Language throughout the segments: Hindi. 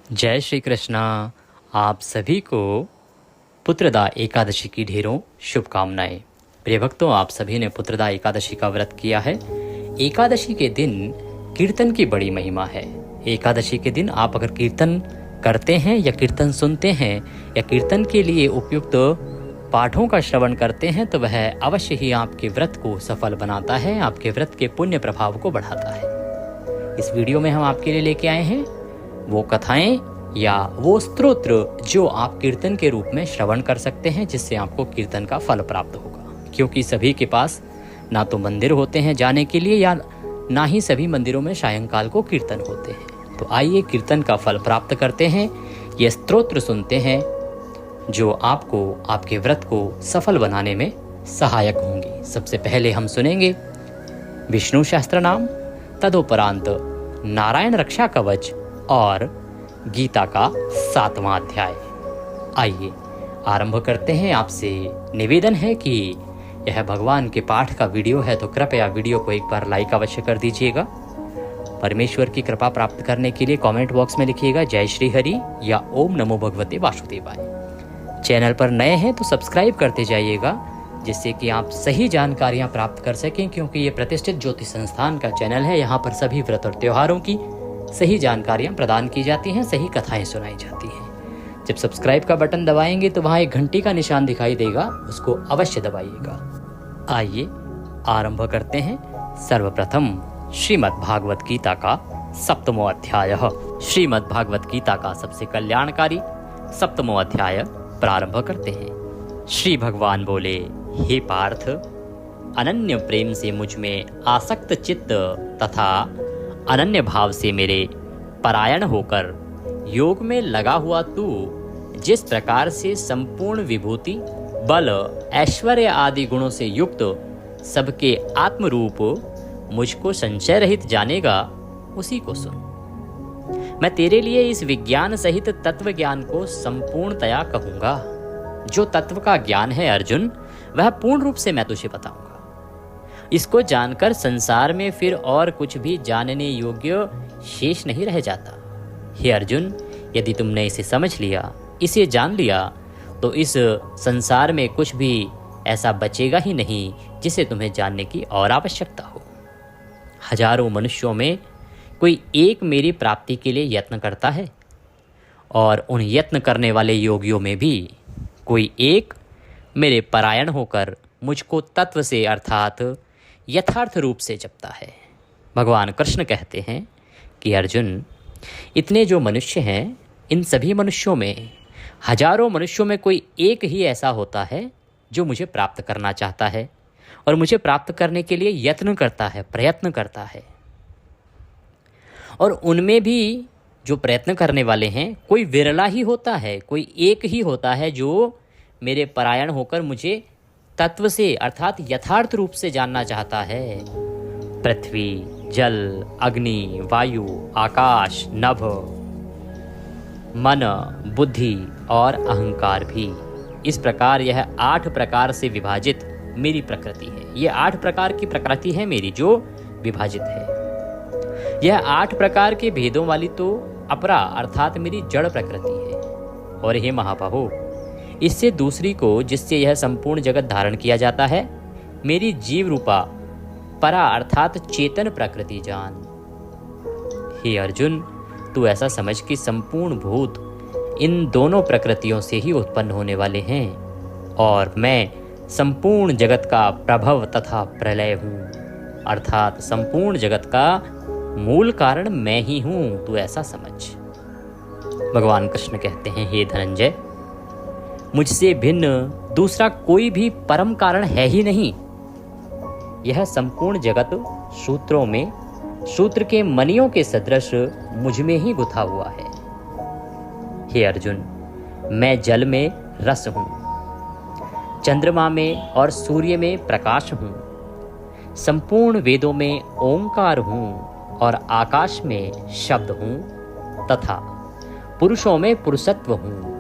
जय श्री कृष्णा। आप सभी को पुत्रदा एकादशी की ढेरों शुभकामनाएं। प्रिय भक्तों, आप सभी ने पुत्रदा एकादशी का व्रत किया है। एकादशी के दिन कीर्तन की बड़ी महिमा है। एकादशी के दिन आप अगर कीर्तन करते हैं या कीर्तन सुनते हैं या कीर्तन के लिए उपयुक्त पाठों का श्रवण करते हैं तो वह अवश्य ही आपके व्रत को सफल बनाता है, आपके व्रत के पुण्य प्रभाव को बढ़ाता है। इस वीडियो में हम आपके लिए लेके आए हैं वो कथाएं या वो स्तोत्र जो आप कीर्तन के रूप में श्रवण कर सकते हैं, जिससे आपको कीर्तन का फल प्राप्त होगा। क्योंकि सभी के पास ना तो मंदिर होते हैं जाने के लिए या ना ही सभी मंदिरों में सायंकाल को कीर्तन होते हैं। तो आइए कीर्तन का फल प्राप्त करते हैं, ये स्तोत्र सुनते हैं जो आपको आपके व्रत को सफल बनाने में सहायक होंगी। सबसे पहले हम सुनेंगे विष्णु सहस्त्र नाम, तदुपरांत नारायण रक्षा कवच और गीता का 7वां अध्याय। आइए आरंभ करते हैं। आपसे निवेदन है कि यह भगवान के पाठ का वीडियो है तो कृपया वीडियो को एक बार लाइक अवश्य कर दीजिएगा। परमेश्वर की कृपा प्राप्त करने के लिए कमेंट बॉक्स में लिखिएगा जय श्री हरि या ओम नमो भगवते वासुदेवाय। चैनल पर नए हैं तो सब्सक्राइब करते जाइएगा, जिससे कि आप सही जानकारियां प्राप्त कर सकें। क्योंकि ये प्रतिष्ठित ज्योतिष संस्थान का चैनल है, यहाँ पर सभी व्रत और त्योहारों की सही जानकारियां प्रदान की जाती हैं, सही कथाएं सुनाई जाती हैं। जब सब्सक्राइब का बटन दबाएंगे तो वहां एक घंटी का निशान दिखाई देगा, उसको अवश्य दबाइएगा। आइए आरंभ करते हैं। सर्वप्रथम श्रीमद् भागवत गीता का 7वां अध्याय। श्रीमद् भागवत गीता का सबसे कल्याणकारी 7वां अध्याय प्रारंभ करते हैं। श्री भगवान बोले, हे पार्थ, अनन्य प्रेम से मुझ में आसक्त चित्त तथा अनन्य भाव से मेरे परायण होकर योग में लगा हुआ तू जिस प्रकार से संपूर्ण विभूति, बल, ऐश्वर्य आदि गुणों से युक्त सबके आत्मरूप मुझको संशय रहित जानेगा, उसी को सुन। मैं तेरे लिए इस विज्ञान सहित तत्व ज्ञान को संपूर्णतया कहूंगा। जो तत्व का ज्ञान है अर्जुन, वह पूर्ण रूप से मैं तुझे बताऊंगा। इसको जानकर संसार में फिर और कुछ भी जानने योग्य शेष नहीं रह जाता। हे अर्जुन, यदि तुमने इसे समझ लिया, इसे जान लिया, तो इस संसार में कुछ भी ऐसा बचेगा ही नहीं जिसे तुम्हें जानने की और आवश्यकता हो। हजारों मनुष्यों में कोई एक मेरी प्राप्ति के लिए यत्न करता है, और उन यत्न करने वाले योगियों में भी कोई एक मेरे परायण होकर मुझको तत्व से अर्थात यथार्थ रूप से जपता है। भगवान कृष्ण कहते हैं कि अर्जुन, इतने जो मनुष्य हैं, इन सभी मनुष्यों में, हजारों मनुष्यों में कोई एक ही ऐसा होता है जो मुझे प्राप्त करना चाहता है और मुझे प्राप्त करने के लिए यत्न करता है, प्रयत्न करता है। और उनमें भी जो प्रयत्न करने वाले हैं, कोई विरला ही होता है, कोई एक ही होता है जो मेरे परायण होकर मुझे तत्व से अर्थात यथार्थ रूप से जानना चाहता है। पृथ्वी, जल, अग्नि, वायु, आकाश, नभ, मन, बुद्धि और अहंकार भी, इस प्रकार यह 8 प्रकार से विभाजित मेरी प्रकृति है। यह 8 प्रकार की प्रकृति है मेरी जो विभाजित है। यह 8 प्रकार के भेदों वाली तो अपरा अर्थात मेरी जड़ प्रकृति है। और हे महाबाहो, इससे दूसरी को, जिससे यह संपूर्ण जगत धारण किया जाता है, मेरी जीव रूपा परा अर्थात चेतन प्रकृति जान। हे अर्जुन, तू ऐसा समझ कि संपूर्ण भूत इन दोनों प्रकृतियों से ही उत्पन्न होने वाले हैं, और मैं संपूर्ण जगत का प्रभव तथा प्रलय हूँ, अर्थात संपूर्ण जगत का मूल कारण मैं ही हूँ, तू ऐसा समझ। भगवान कृष्ण कहते हैं, हे धनंजय, मुझसे भिन्न दूसरा कोई भी परम कारण है ही नहीं। यह संपूर्ण जगत सूत्रों में सूत्र के मणियों के सदृश मुझ में ही गुथा हुआ है। हे अर्जुन, मैं जल में रस हूँ, चंद्रमा में और सूर्य में प्रकाश हूँ, संपूर्ण वेदों में ओंकार हूँ और आकाश में शब्द हूँ तथा पुरुषों में पुरुषत्व हूँ।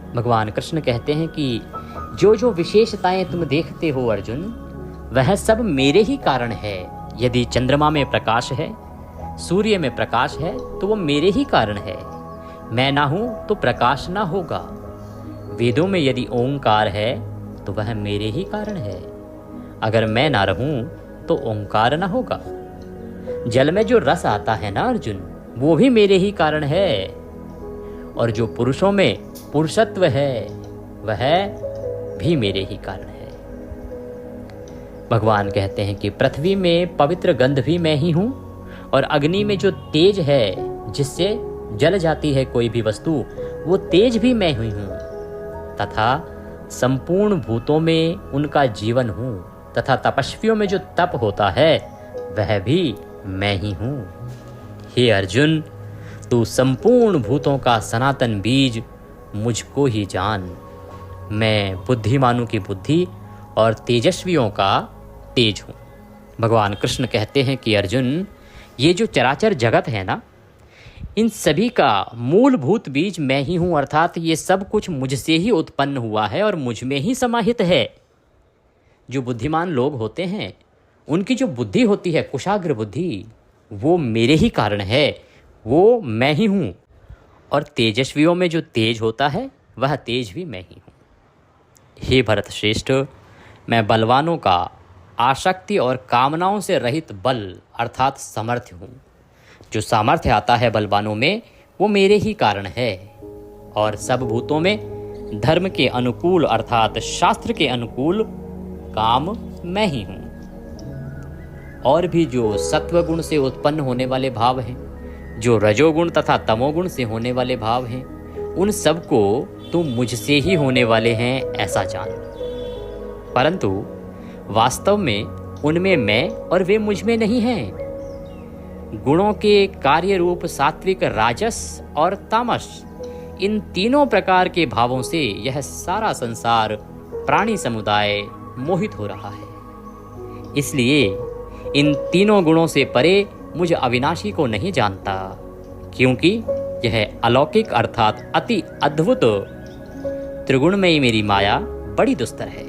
भगवान कृष्ण कहते हैं कि जो जो विशेषताएं तुम देखते हो अर्जुन, वह सब मेरे ही कारण है। यदि चंद्रमा में प्रकाश है, सूर्य में प्रकाश है, तो वो मेरे ही कारण है। मैं ना हूं तो प्रकाश ना होगा। वेदों में यदि ओंकार है तो वह मेरे ही कारण है। अगर मैं ना रहूं तो ओंकार ना होगा। जल में जो रस आता है ना अर्जुन, वो भी मेरे ही कारण है। और जो पुरुषों में पुरुषत्व है वह भी मेरे ही कारण है। भगवान कहते हैं कि पृथ्वी में पवित्र गंध भी मैं ही हूं, और अग्नि में जो तेज है जिससे जल जाती है कोई भी वस्तु, वो तेज भी मैं ही हूं। तथा संपूर्ण भूतों में उनका जीवन हूं, तथा तपस्वियों में जो तप होता है वह भी मैं ही हूं। हे अर्जुन, तू संपूर्ण भूतों का सनातन बीज मुझको ही जान। मैं बुद्धिमानों की बुद्धि और तेजस्वियों का तेज हूं। भगवान कृष्ण कहते हैं कि अर्जुन, ये जो चराचर जगत है ना, इन सभी का मूलभूत बीज मैं ही हूं, अर्थात ये सब कुछ मुझसे ही उत्पन्न हुआ है और मुझ में ही समाहित है। जो बुद्धिमान लोग होते हैं, उनकी जो बुद्धि होती है, कुशाग्र बुद्धि, वो मेरे ही कारण है, वो मैं ही हूं। और तेजस्वियों में जो तेज होता है वह तेज भी मैं ही हूं। हे भरत श्रेष्ठ, मैं बलवानों का आसक्ति और कामनाओं से रहित बल अर्थात सामर्थ्य हूँ। जो सामर्थ्य आता है बलवानों में, वो मेरे ही कारण है। और सब भूतों में धर्म के अनुकूल अर्थात शास्त्र के अनुकूल काम मैं ही हूँ। और भी जो सत्वगुण से उत्पन्न होने वाले भाव हैं, जो रजोगुण तथा तमोगुण से होने वाले भाव हैं, उन सबको तुम मुझसे ही होने वाले हैं ऐसा जान। परंतु वास्तव में उनमें मैं और वे मुझ में नहीं हैं। गुणों के कार्य रूप सात्विक, राजस और तामस, इन तीनों प्रकार के भावों से यह सारा संसार प्राणी समुदाय मोहित हो रहा है। इसलिए इन तीनों गुणों से परे मुझ अविनाशी को नहीं जानता, क्योंकि यह अलौकिक अर्थात अति अद्भुत त्रिगुणमयी मेरी माया बड़ी दुस्तर है।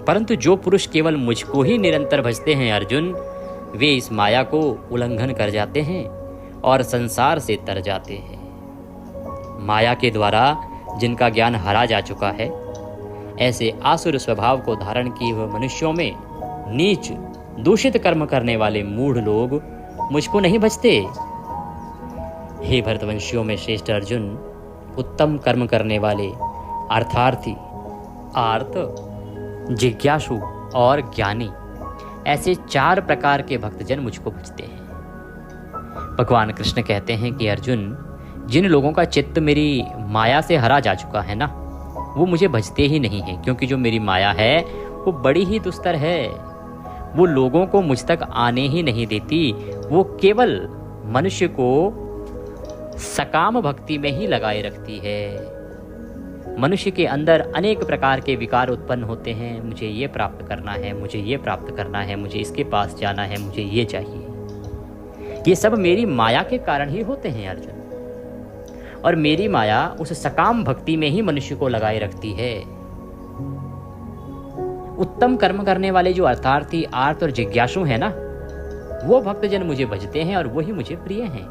परंतु जो पुरुष केवल मुझको ही निरंतर भजते हैं अर्जुन, वे इस माया को उल्लंघन कर जाते हैं और संसार से तर जाते हैं। माया के द्वारा जिनका ज्ञान हरा जा चुका है, ऐसे आसुर स्वभाव को धारण किए हुए मनुष्यों में नीच दूषित कर्म करने वाले मूढ़ लोग मुझको नहीं भजते। हे भरतवंशियों में श्रेष्ठ अर्जुन, उत्तम कर्म करने वाले अर्थार्थी, आर्त, जिज्ञासु और ज्ञानी, ऐसे 4 प्रकार के भक्तजन मुझको भजते हैं। भगवान कृष्ण कहते हैं कि अर्जुन, जिन लोगों का चित्त मेरी माया से हरा जा चुका है ना, वो मुझे भजते ही नहीं है, क्योंकि जो मेरी माया है वो बड़ी ही दुस्तर है। वो लोगों को मुझ तक आने ही नहीं देती। वो केवल मनुष्य को सकाम भक्ति में ही लगाए रखती है। मनुष्य के अंदर अनेक प्रकार के विकार उत्पन्न होते हैं। मुझे ये प्राप्त करना है, मुझे ये प्राप्त करना है, मुझे इसके पास जाना है, मुझे ये चाहिए। ये सब मेरी माया के कारण ही होते हैं अर्जुन। और मेरी माया उस सकाम भक्ति में ही मनुष्य को लगाए रखती है। उत्तम कर्म करने वाले जो अर्थार्थी, आर्त और जिज्ञासु हैं ना, वो भक्तजन मुझे भजते हैं और वही मुझे प्रिय हैं।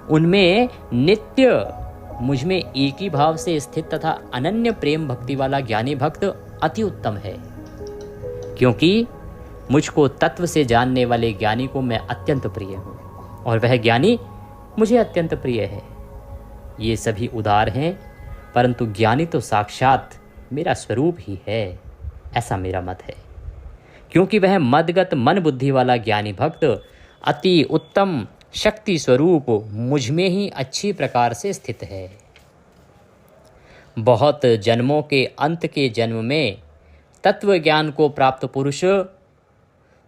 उनमें नित्य मुझ में एक ही भाव से स्थित तथा अनन्य प्रेम भक्ति वाला ज्ञानी भक्त अति उत्तम है, क्योंकि मुझको तत्व से जानने वाले ज्ञानी को मैं अत्यंत प्रिय हूँ और वह ज्ञानी मुझे अत्यंत प्रिय है। ये सभी उदार हैं, परंतु ज्ञानी तो साक्षात मेरा स्वरूप ही है, ऐसा मेरा मत है। क्योंकि वह मदगत मन बुद्धि वाला ज्ञानी भक्त अति उत्तम शक्ति स्वरूप मुझ में ही अच्छी प्रकार से स्थित है। बहुत जन्मों के अंत के जन्म में तत्व ज्ञान को प्राप्त पुरुष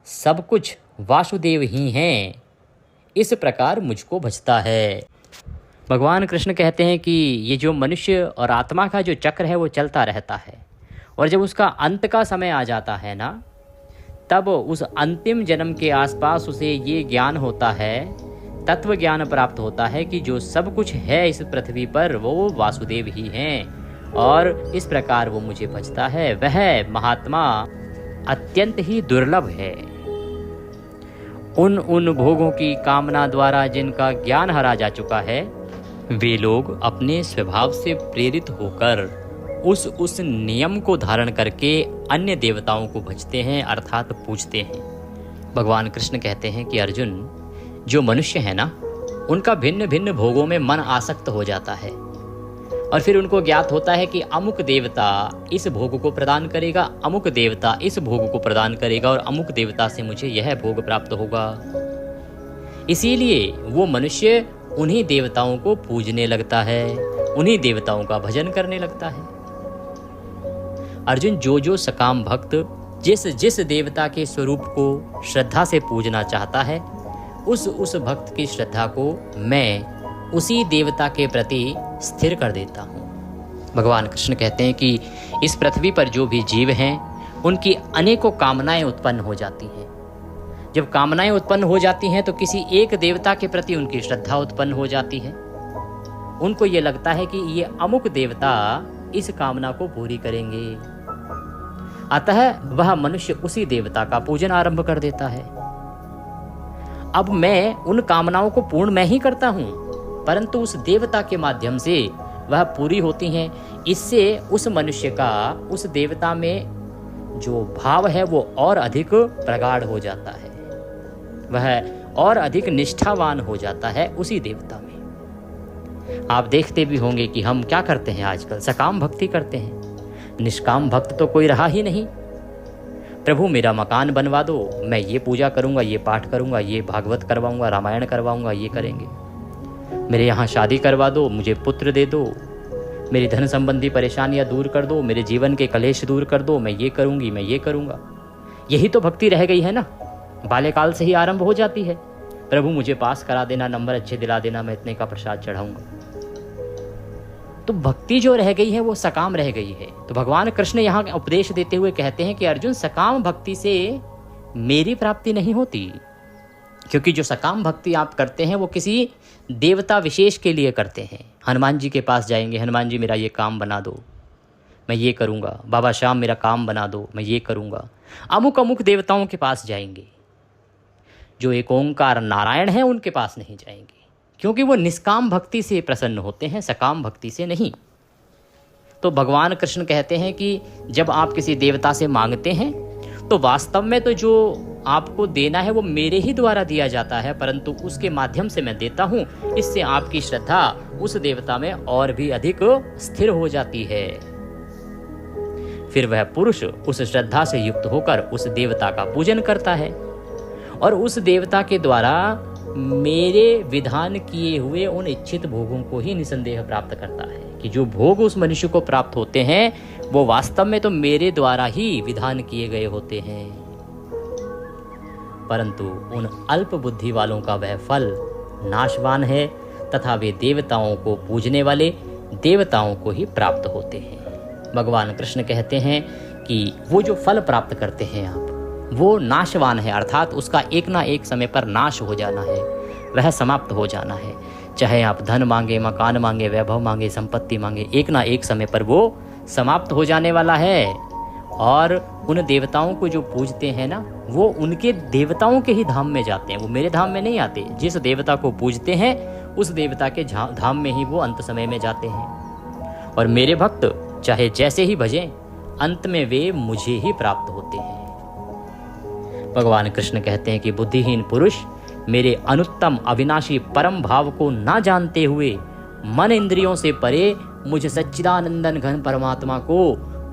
सब कुछ वासुदेव ही हैं, इस प्रकार मुझको भजता है। भगवान कृष्ण कहते हैं कि ये जो मनुष्य और आत्मा का जो चक्र है वो चलता रहता है, और जब उसका अंत का समय आ जाता है ना, तब उस अंतिम जन्म के आसपास उसे ये ज्ञान होता है, तत्व ज्ञान प्राप्त होता है कि जो सब कुछ है इस पृथ्वी पर वो वासुदेव ही हैं, और इस प्रकार वो मुझे भजता है। वह महात्मा अत्यंत ही दुर्लभ है। उन भोगों की कामना द्वारा जिनका ज्ञान हरा जा चुका है, वे लोग अपने स्वभाव से प्रेरित होकर उस नियम को धारण करके अन्य देवताओं को भजते हैं, अर्थात पूजते हैं। भगवान कृष्ण कहते हैं कि अर्जुन, जो मनुष्य है ना, उनका भिन्न भिन्न भोगों में मन आसक्त हो जाता है और फिर उनको ज्ञात होता है कि अमुक देवता इस भोग को प्रदान करेगा, अमुक देवता इस भोग को प्रदान करेगा और अमुक देवता से मुझे यह भोग प्राप्त होगा। इसीलिए वो मनुष्य उन्हीं देवताओं को पूजने लगता है, उन्हीं देवताओं का भजन करने लगता है। अर्जुन, जो सकाम भक्त जिस देवता के स्वरूप को श्रद्धा से पूजना चाहता है, उस भक्त की श्रद्धा को मैं उसी देवता के प्रति स्थिर कर देता हूँ। भगवान कृष्ण कहते हैं कि इस पृथ्वी पर जो भी जीव हैं, उनकी अनेकों कामनाएं उत्पन्न हो जाती हैं। जब कामनाएं उत्पन्न हो जाती हैं तो किसी एक देवता के प्रति उनकी श्रद्धा उत्पन्न हो जाती है। उनको ये लगता है कि ये अमुक देवता इस कामना को पूरी करेंगे, अतः वह मनुष्य उसी देवता का पूजन आरंभ कर देता है। अब मैं उन कामनाओं को पूर्ण मैं ही करता हूं, परंतु उस देवता के माध्यम से वह पूरी होती हैं। इससे उस मनुष्य का उस देवता में जो भाव है वो और अधिक प्रगाढ़ हो जाता है, वह और अधिक निष्ठावान हो जाता है उसी देवता में। आप देखते भी होंगे कि हम क्या करते हैं आजकल, सकाम भक्ति करते हैं, निष्काम भक्त तो कोई रहा ही नहीं। प्रभु मेरा मकान बनवा दो, मैं ये पूजा करूंगा, ये पाठ करूंगा, ये भागवत करवाऊंगा, रामायण करवाऊंगा, ये करेंगे। मेरे यहाँ शादी करवा दो, मुझे पुत्र दे दो, मेरी धन संबंधी परेशानियां दूर कर दो, मेरे जीवन के कलेश दूर कर दो, मैं ये करूंगी, मैं ये करूंगा। यही तो भक्ति रह गई है ना, बाल्यकाल से ही आरंभ हो जाती है। प्रभु मुझे पास करा देना, नंबर अच्छे दिला देना, मैं इतने का प्रसाद चढ़ाऊंगा। तो भक्ति जो रह गई है वो सकाम रह गई है। तो भगवान कृष्ण यहाँ उपदेश देते हुए कहते हैं कि अर्जुन, सकाम भक्ति से मेरी प्राप्ति नहीं होती, क्योंकि जो सकाम भक्ति आप करते हैं वो किसी देवता विशेष के लिए करते हैं। हनुमान जी के पास जाएंगे, हनुमान जी मेरा ये काम बना दो, मैं ये करूँगा। बाबा श्याम मेरा काम बना दो, मैं ये करूँगा। अमुक अमुक देवताओं के पास जाएंगे। जो एक ओंकार नारायण है उनके पास नहीं जाएंगे, क्योंकि वो निष्काम भक्ति से प्रसन्न होते हैं, सकाम भक्ति से नहीं। तो भगवान कृष्ण कहते हैं कि जब आप किसी देवता से मांगते हैं तो वास्तव में तो जो आपको देना है वो मेरे ही द्वारा दिया जाता है, परंतु उसके माध्यम से मैं देता हूँ। इससे आपकी श्रद्धा उस देवता में और भी अधिक स्थिर हो जाती है। फिर वह पुरुष उस श्रद्धा से युक्त होकर उस देवता का पूजन करता है और उस देवता के द्वारा मेरे विधान किए हुए उन इच्छित भोगों को ही निसंदेह प्राप्त करता है। कि जो भोग उस मनुष्य को प्राप्त होते हैं वो वास्तव में तो मेरे द्वारा ही विधान किए गए होते हैं, परंतु उन अल्प बुद्धि वालों का वह फल नाशवान है तथा वे देवताओं को पूजने वाले देवताओं को ही प्राप्त होते हैं। भगवान कृष्ण कहते हैं कि वो जो फल प्राप्त करते हैं आप, वो नाशवान है, अर्थात उसका एक ना एक समय पर नाश हो जाना है, वह समाप्त हो जाना है। चाहे आप धन मांगे, मकान मांगे, वैभव मांगे, संपत्ति मांगे, एक ना एक समय पर वो समाप्त हो जाने वाला है। और उन देवताओं को जो पूजते हैं ना, वो उनके देवताओं के ही धाम में जाते हैं, वो मेरे धाम में नहीं आते। जिस देवता को पूजते हैं उस देवता के धाम में ही वो अंत समय में जाते हैं। और मेरे भक्त चाहे जैसे ही भजें, अंत में वे मुझे ही प्राप्त होते हैं। भगवान कृष्ण कहते हैं कि बुद्धिहीन पुरुष मेरे अनुत्तम अविनाशी परम भाव को ना जानते हुए मन इंद्रियों से परे मुझ सच्चिदानंदन घन परमात्मा को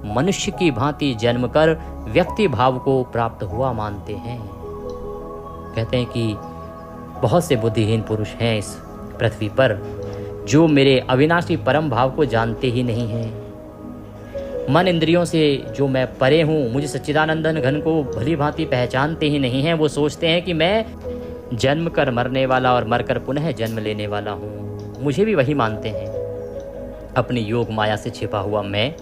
मनुष्य की भांति जन्म कर व्यक्ति भाव को प्राप्त हुआ मानते हैं। कहते हैं कि बहुत से बुद्धिहीन पुरुष हैं इस पृथ्वी पर जो मेरे अविनाशी परम भाव को जानते ही नहीं हैं। मन इंद्रियों से जो मैं परे हूँ, मुझे सच्चिदानंदन घन को भली भांति पहचानते ही नहीं हैं। वो सोचते हैं कि मैं जन्म कर मरने वाला और मरकर पुनः जन्म लेने वाला हूँ, मुझे भी वही मानते हैं। अपनी योग माया से छिपा हुआ मैं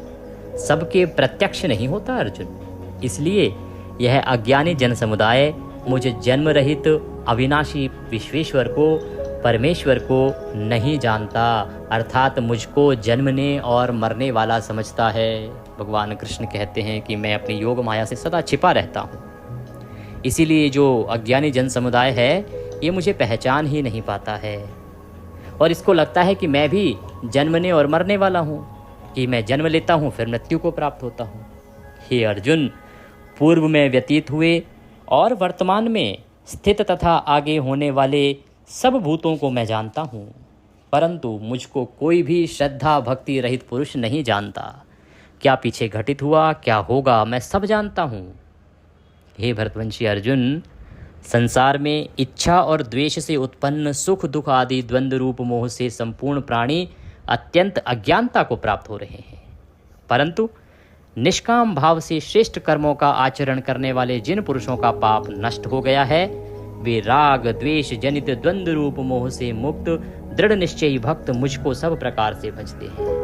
सबके प्रत्यक्ष नहीं होता अर्जुन। इसलिए यह अज्ञानी जन समुदाय मुझे जन्म रहित अविनाशी विश्वेश्वर को, परमेश्वर को नहीं जानता, अर्थात मुझको जन्मने और मरने वाला समझता है। भगवान कृष्ण कहते हैं कि मैं अपनी योग माया से सदा छिपा रहता हूँ, इसीलिए जो अज्ञानी जन समुदाय है ये मुझे पहचान ही नहीं पाता है। और इसको लगता है कि मैं भी जन्मने और मरने वाला हूँ, कि मैं जन्म लेता हूँ फिर मृत्यु को प्राप्त होता हूँ। हे अर्जुन, पूर्व में व्यतीत हुए और वर्तमान में स्थित तथा आगे होने वाले सब भूतों को मैं जानता हूँ, परंतु मुझको कोई भी श्रद्धा भक्ति रहित पुरुष नहीं जानता। क्या पीछे घटित हुआ, क्या होगा, मैं सब जानता हूँ। हे भरतवंशी अर्जुन, संसार में इच्छा और द्वेष से उत्पन्न सुख दुख आदि द्वंद्व रूप मोह से संपूर्ण प्राणी अत्यंत अज्ञानता को प्राप्त हो रहे हैं, परंतु निष्काम भाव से श्रेष्ठ कर्मों का आचरण करने वाले जिन पुरुषों का पाप नष्ट हो गया है, वे राग द्वेष जनित द्वंद्व रूप मोह से मुक्त दृढ़ निश्चयी भक्त मुझको सब प्रकार से भजते हैं।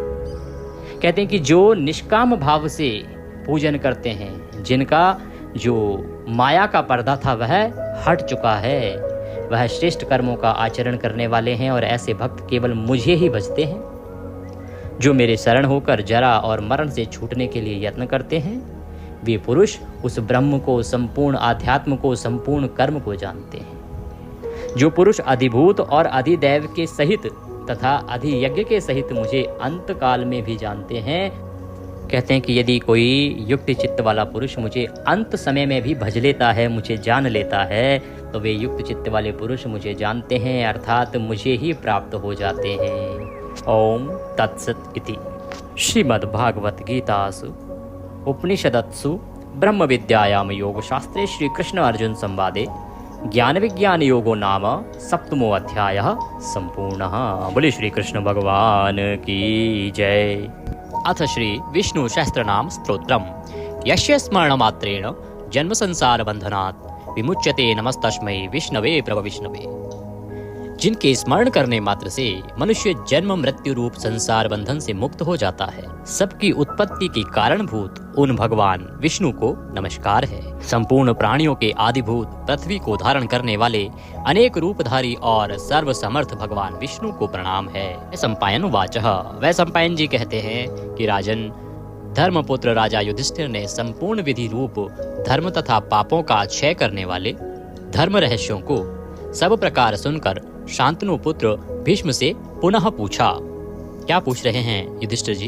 कहते हैं कि जो निष्काम भाव से पूजन करते हैं, जिनका जो माया का पर्दा था वह हट चुका है, वह श्रेष्ठ कर्मों का आचरण करने वाले हैं और ऐसे भक्त केवल मुझे ही भजते हैं। जो मेरे शरण होकर जरा और मरण से छूटने के लिए यत्न करते हैं, वे पुरुष उस ब्रह्म को, संपूर्ण आध्यात्म को, संपूर्ण कर्म को जानते हैं। जो पुरुष अधिभूत और अधिदैव के सहित तथा अधियज्ञ के सहित मुझे अंत काल में भी जानते हैं, कहते हैं कि यदि कोई युक्त चित्त वाला पुरुष मुझे अंत समय में भी भज लेता है, मुझे जान लेता है, तो वे युक्त चित्त वाले पुरुष मुझे जानते हैं, अर्थात मुझे ही प्राप्त हो जाते हैं। ओम तत्सत इति श्रीमद्भागवत गीतासु उपनिषदत्सु ब्रह्म विद्यायाम योग शास्त्रे श्री कृष्ण अर्जुन संवादे ज्ञान विज्ञान योगो नाम सप्तमो अध्यायः संपूर्णः। बोले श्री कृष्ण भगवान की जय। अथ श्री विष्णु सहस्त्रनाम स्तोत्रम यस्य स्मरण मात्रेण जन्म संसार बंधनात् विमुच्यते नमस्तस्मै विष्णवे प्रभ विष्णवे। जिनके स्मरण करने मात्र से मनुष्य जन्म मृत्यु रूप संसार बंधन से मुक्त हो जाता है, सबकी उत्पत्ति के कारणभूत उन भगवान विष्णु को नमस्कार है। संपूर्ण प्राणियों के आदिभूत पृथ्वी को धारण करने वाले अनेक रूपधारी और सर्वसमर्थ भगवान विष्णु को प्रणाम है। सम्पायन वाचः, वह सम्पायन जी कहते हैं कि राजन, धर्मपुत्र राजा युधिष्ठिर ने संपूर्ण विधि रूप धर्म तथा पापों का क्षय करने वाले धर्म रहस्यों को सब प्रकार सुनकर शांतनु पुत्र भीष्म से पुनः पूछा। क्या पूछ रहे हैं युधिष्ठिर जी?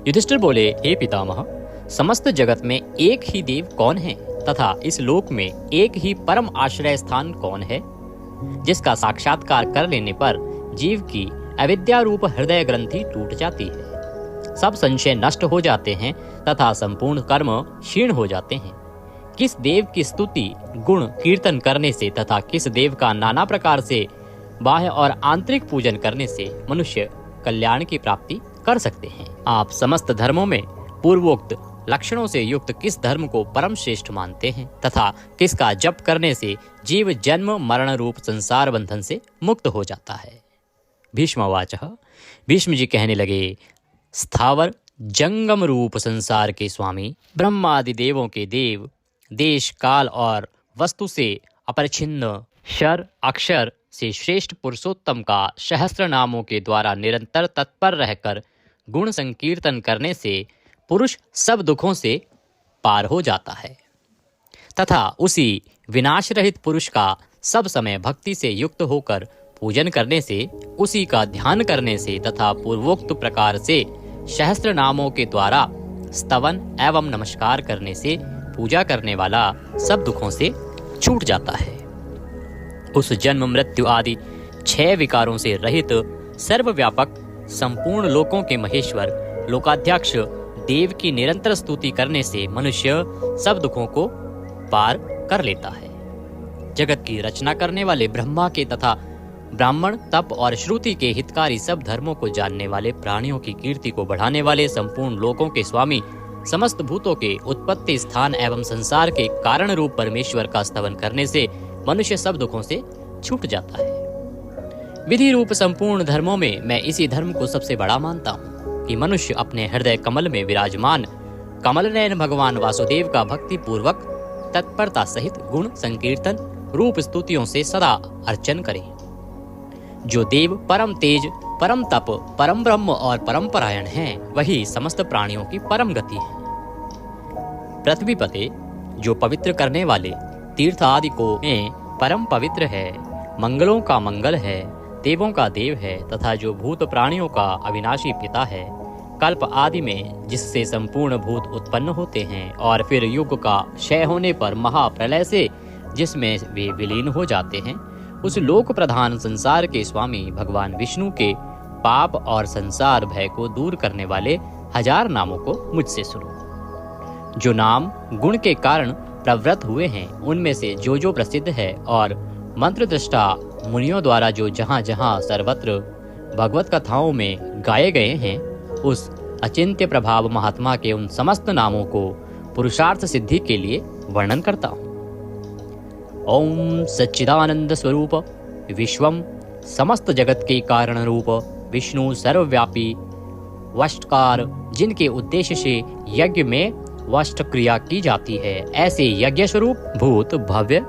युधिष्ठिर बोले, हे पितामह, समस्त जगत में एक ही देव कौन है तथा इस लोक में एक ही परम आश्रय स्थान कौन है, जिसका साक्षात्कार कर लेने पर जीव की अविद्या रूप हृदय ग्रंथि टूट जाती है, सब संशय नष्ट हो जाते हैं तथा संपूर्ण कर्म क्षीण हो जाते हैं। किस देव की स्तुति गुण कीर्तन करने से तथा किस देव का नाना प्रकार से बाह्य और आंतरिक पूजन करने से मनुष्य कल्याण की प्राप्ति कर सकते हैं। आप समस्त धर्मों में पूर्वोक्त लक्षणों से युक्त किस धर्म को परम श्रेष्ठ मानते हैं तथा किसका जप करने से जीव जन्म मरण रूप संसार बंधन से मुक्त हो जाता है। भीष्मवाचः, भीष्म जी कहने लगे, स्थावर जंगम रूप संसार के स्वामी ब्रह्मादि देवों के देव, देश काल और वस्तु से अपरिच्छिन्न क्षर अक्षर से श्रेष्ठ पुरुषोत्तम का सहस्त्र नामों के द्वारा निरंतर तत्पर रहकर गुण संकीर्तन करने से पुरुष सब दुखों से पार हो जाता है तथा उसी विनाश रहित पुरुष का सब समय भक्ति से युक्त होकर पूजन करने से, उसी का ध्यान करने से तथा पूर्वोक्त प्रकार से सहस्त्र नामों के द्वारा स्तवन एवं नमस्कार करने से पूजा करने वाला सब दुखों से छूट जाता है। उस जन्म मृत्यु आदि 6 विकारों से रहित सर्वव्यापक संपूर्ण लोकों के महेश्वर लोकाध्यक्ष देव की निरंतर स्तुति करने से मनुष्य सब दुखों को पार कर लेता है। जगत की रचना करने वाले ब्रह्मा के तथा ब्राह्मण तप और श्रुति के हितकारी सब धर्मों को जानने वाले, प्राणियों की कीर्ति को बढ़ाने वाले, संपूर्ण लोकों के स्वामी, समस्त भूतों के उत्पत्ति स्थान एवं संसार के कारण रूप परमेश्वर का स्तवन करने से मनुष्य सब दुखों से छूट जाता है। विधि रूप संपूर्ण धर्मों में मैं इसी धर्म को सबसे बड़ा मानता हूँ कि मनुष्य अपने हृदय कमल में विराजमान कमल नयन भगवान वासुदेव का भक्ति पूर्वक तत्परता सहित गुण संकीर्तन रूप स्तुतियों से सदा अर्चन करे। जो देव परम तेज, परम तप, परम ब्रह्म और परम परायण हैं, वही समस्त प्राणियों की परम गति है। पृथ्वी पते जो पवित्र करने वाले तीर्थ आदि को में परम पवित्र है, मंगलों का मंगल है, देवों का देव है तथा जो भूत प्राणियों का अविनाशी पिता है, कल्प आदि में जिससे संपूर्ण भूत उत्पन्न होते हैं और फिर युग का क्षय होने पर महाप्रलय से जिसमें वे विलीन हो जाते हैं, उस लोक प्रधान संसार के स्वामी भगवान विष्णु के पाप और संसार भय को दूर करने वाले 1000 नामों को मुझसे सुनो। जो नाम गुण के कारण प्रवृत्त हुए हैं, उनमें से जो प्रसिद्ध है और मंत्र दृष्टा मुनियों द्वारा जो जहाँ जहाँ सर्वत्र भगवत कथाओं में गाए गए हैं, उस अचिंत्य प्रभाव महात्मा के उन समस्त नामों को पुरुषार्थ सिद्धि के लिए वर्णन करता हूँ। ओम सच्चिदानंद स्वरूप विश्वम, समस्त जगत के कारण रूप विष्णु सर्वव्यापी वष्टकार, जिनके उद्देश्य से यज्ञ में वष्ट क्रिया की जाती है, ऐसे यज्ञ स्वरूप भूत भव्य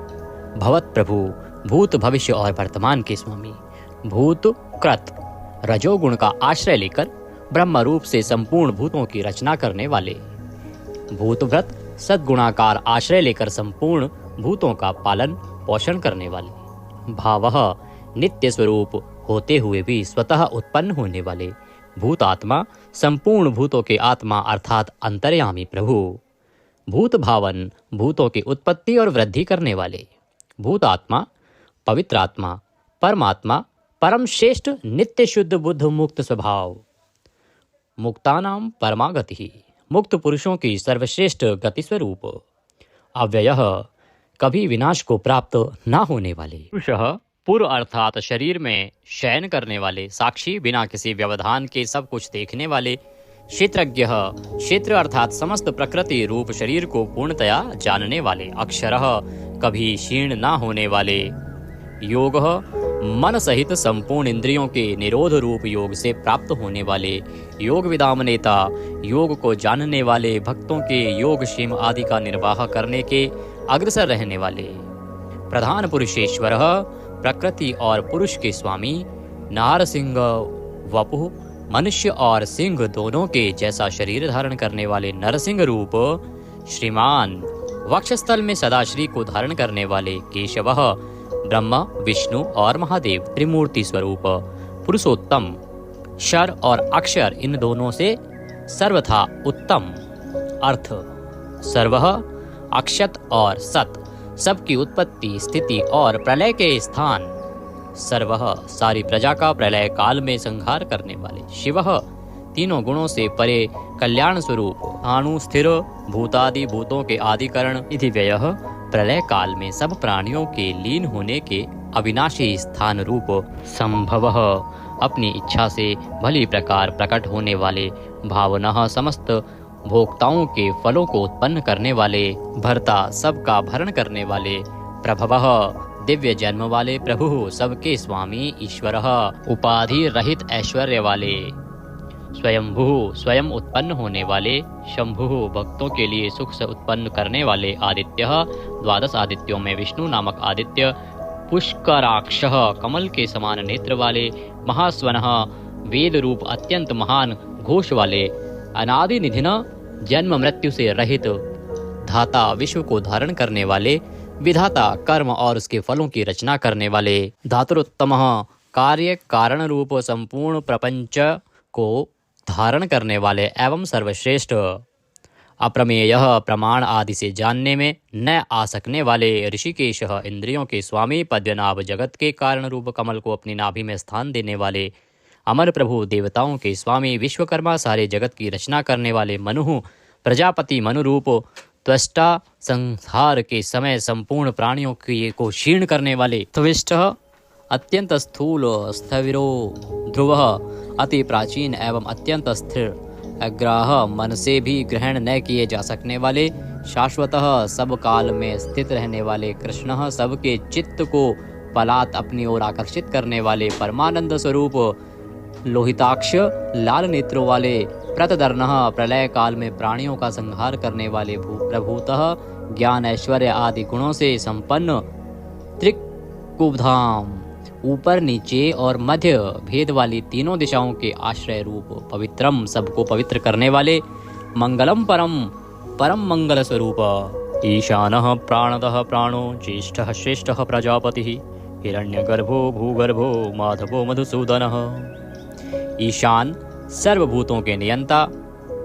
भवत प्रभु, भूत भविष्य और वर्तमान के स्वामी, भूत कृत रजोगुण का आश्रय लेकर ब्रह्म रूप से संपूर्ण भूतों की रचना करने वाले, भूतव्रत सद्गुणाकार आश्रय लेकर संपूर्ण भूतों का पालन पोषण करने वाले, भावः नित्य स्वरूप होते हुए भी स्वतः उत्पन्न होने वाले, भूत आत्मा संपूर्ण भूतों के आत्मा अर्थात अंतर्यामी प्रभु, भूत भावन भूतों की उत्पत्ति और वृद्धि करने वाले, भूत आत्मा पवित्र आत्मा परमात्मा परम श्रेष्ठ नित्य शुद्ध बुद्ध मुक्त स्वभाव, मुक्तानाम परमागति, मुक्त पुरुषों की सर्वश्रेष्ठ गति स्वरूप, अव्ययः कभी विनाश को प्राप्त न होने वाले, पुरुषः पूर्व अर्थात शरीर में शयन करने वाले, साक्षी बिना किसी व्यवधान के सब कुछ देखने वाले, क्षेत्रज्ञः क्षेत्र अर्थात समस्त प्रकृति रूप शरीर को पूर्णतया जानने वाले, अक्षरः कभी क्षीण न होने वाले, योगः मन सहित संपूर्ण इंद्रियों के निरोध रूप योग से प्राप्त होने वाले, योग विदाम नेता योग को जानने वाले, भक्तों के योग क्षेम आदि का निर्वाह करने के अग्रसर रहने वाले, प्रधान पुरुषेश्वर प्रकृति और पुरुष के स्वामी, नारसिंह वपु मनुष्य और सिंह दोनों के जैसा शरीर धारण करने वाले नरसिंह रूप, श्रीमान वक्षस्थल में सदाश्री को धारण करने वाले, केशवः ब्रह्मा विष्णु और महादेव त्रिमूर्ति स्वरूप, पुरुषोत्तम क्षर और अक्षर इन दोनों से सर्वथा उत्तम, अर्थ सर्वः अक्षत और सत सबकी उत्पत्ति स्थिति और प्रलय के स्थान, सर्वः सारी प्रजा का प्रलय काल में संहार करने वाले, शिवः तीनों गुणों से परे कल्याण स्वरूप, अणु स्थिर भूतादि भूतों के आदिकरण, इति व्ययः प्रलय काल में सब प्राणियों के लीन होने के अविनाशी स्थान रूप, संभवः अपनी इच्छा से भली प्रकार प्रकट होने वाले, भावनः समस्त भोक्ताओं के फलों को उत्पन्न करने वाले, भर्ता सबका भरण करने वाले, प्रभवः दिव्य जन्म वाले प्रभु सबके स्वामी, ईश्वरः उपाधि रहित ऐश्वर्य वाले, स्वयंभू स्वयं उत्पन्न होने वाले, शंभु भक्तों के लिए सुख से उत्पन्न करने वाले, आदित्यः 12 आदित्यों में विष्णु नामक आदित्य, पुष्कराक्षः कमल के समान नेत्र वाले, महास्वनः वेद रूप अत्यंत महान घोष वाले, अनादि निधिना जन्म मृत्यु से रहित, धाता विश्व को धारण करने वाले, विधाता कर्म और उसके फलों की रचना करने वाले, धातुरोत्तमः कार्य कारण रूप संपूर्ण प्रपंच को धारण करने वाले एवं सर्वश्रेष्ठ, अप्रमेयः प्रमाण आदि से जानने में न आ सकने वाले, ऋषिकेशः इंद्रियों के स्वामी, पद्मनाभ जगत के कारण रूप कमल को अपनी नाभि में स्थान देने वाले, अमर प्रभु देवताओं के स्वामी, विश्वकर्मा सारे जगत की रचना करने वाले, मनु प्रजापति मनुरूप, त्वष्टा संहार के समय संपूर्ण प्राणियों को क्षीण करने वाले, त्विष्टः अत्यंत स्थूल स्थविरो ध्रुवः अति प्राचीन एवं अत्यंत स्थिर, अग्राह मन से भी ग्रहण न किए जा सकने वाले, शाश्वतः सब काल में स्थित रहने वाले, कृष्णः सबके चित्त को पलात अपनी ओर आकर्षित करने वाले, परमानंद स्वरूप, लोहिताक्ष लाल नेत्रों वाले, प्रतदर्णः प्रलय काल में प्राणियों का संहार करने वाले, प्रभूतः ज्ञान ऐश्वर्य आदि गुणों से संपन्न, त्रिकुबधाम ऊपर नीचे और मध्य भेद वाली तीनों दिशाओं के आश्रय रूप, पवित्रम सबको पवित्र करने वाले, मंगलम परम परम मंगल स्वरूप, ईशानः प्राणदः प्राणो, ज्येष्ठः श्रेष्ठः प्रजापतिः, हिरण्यगर्भो भूगर्भो माधवो मधुसूदनः। ईशान सर्वभूतों के नियंता,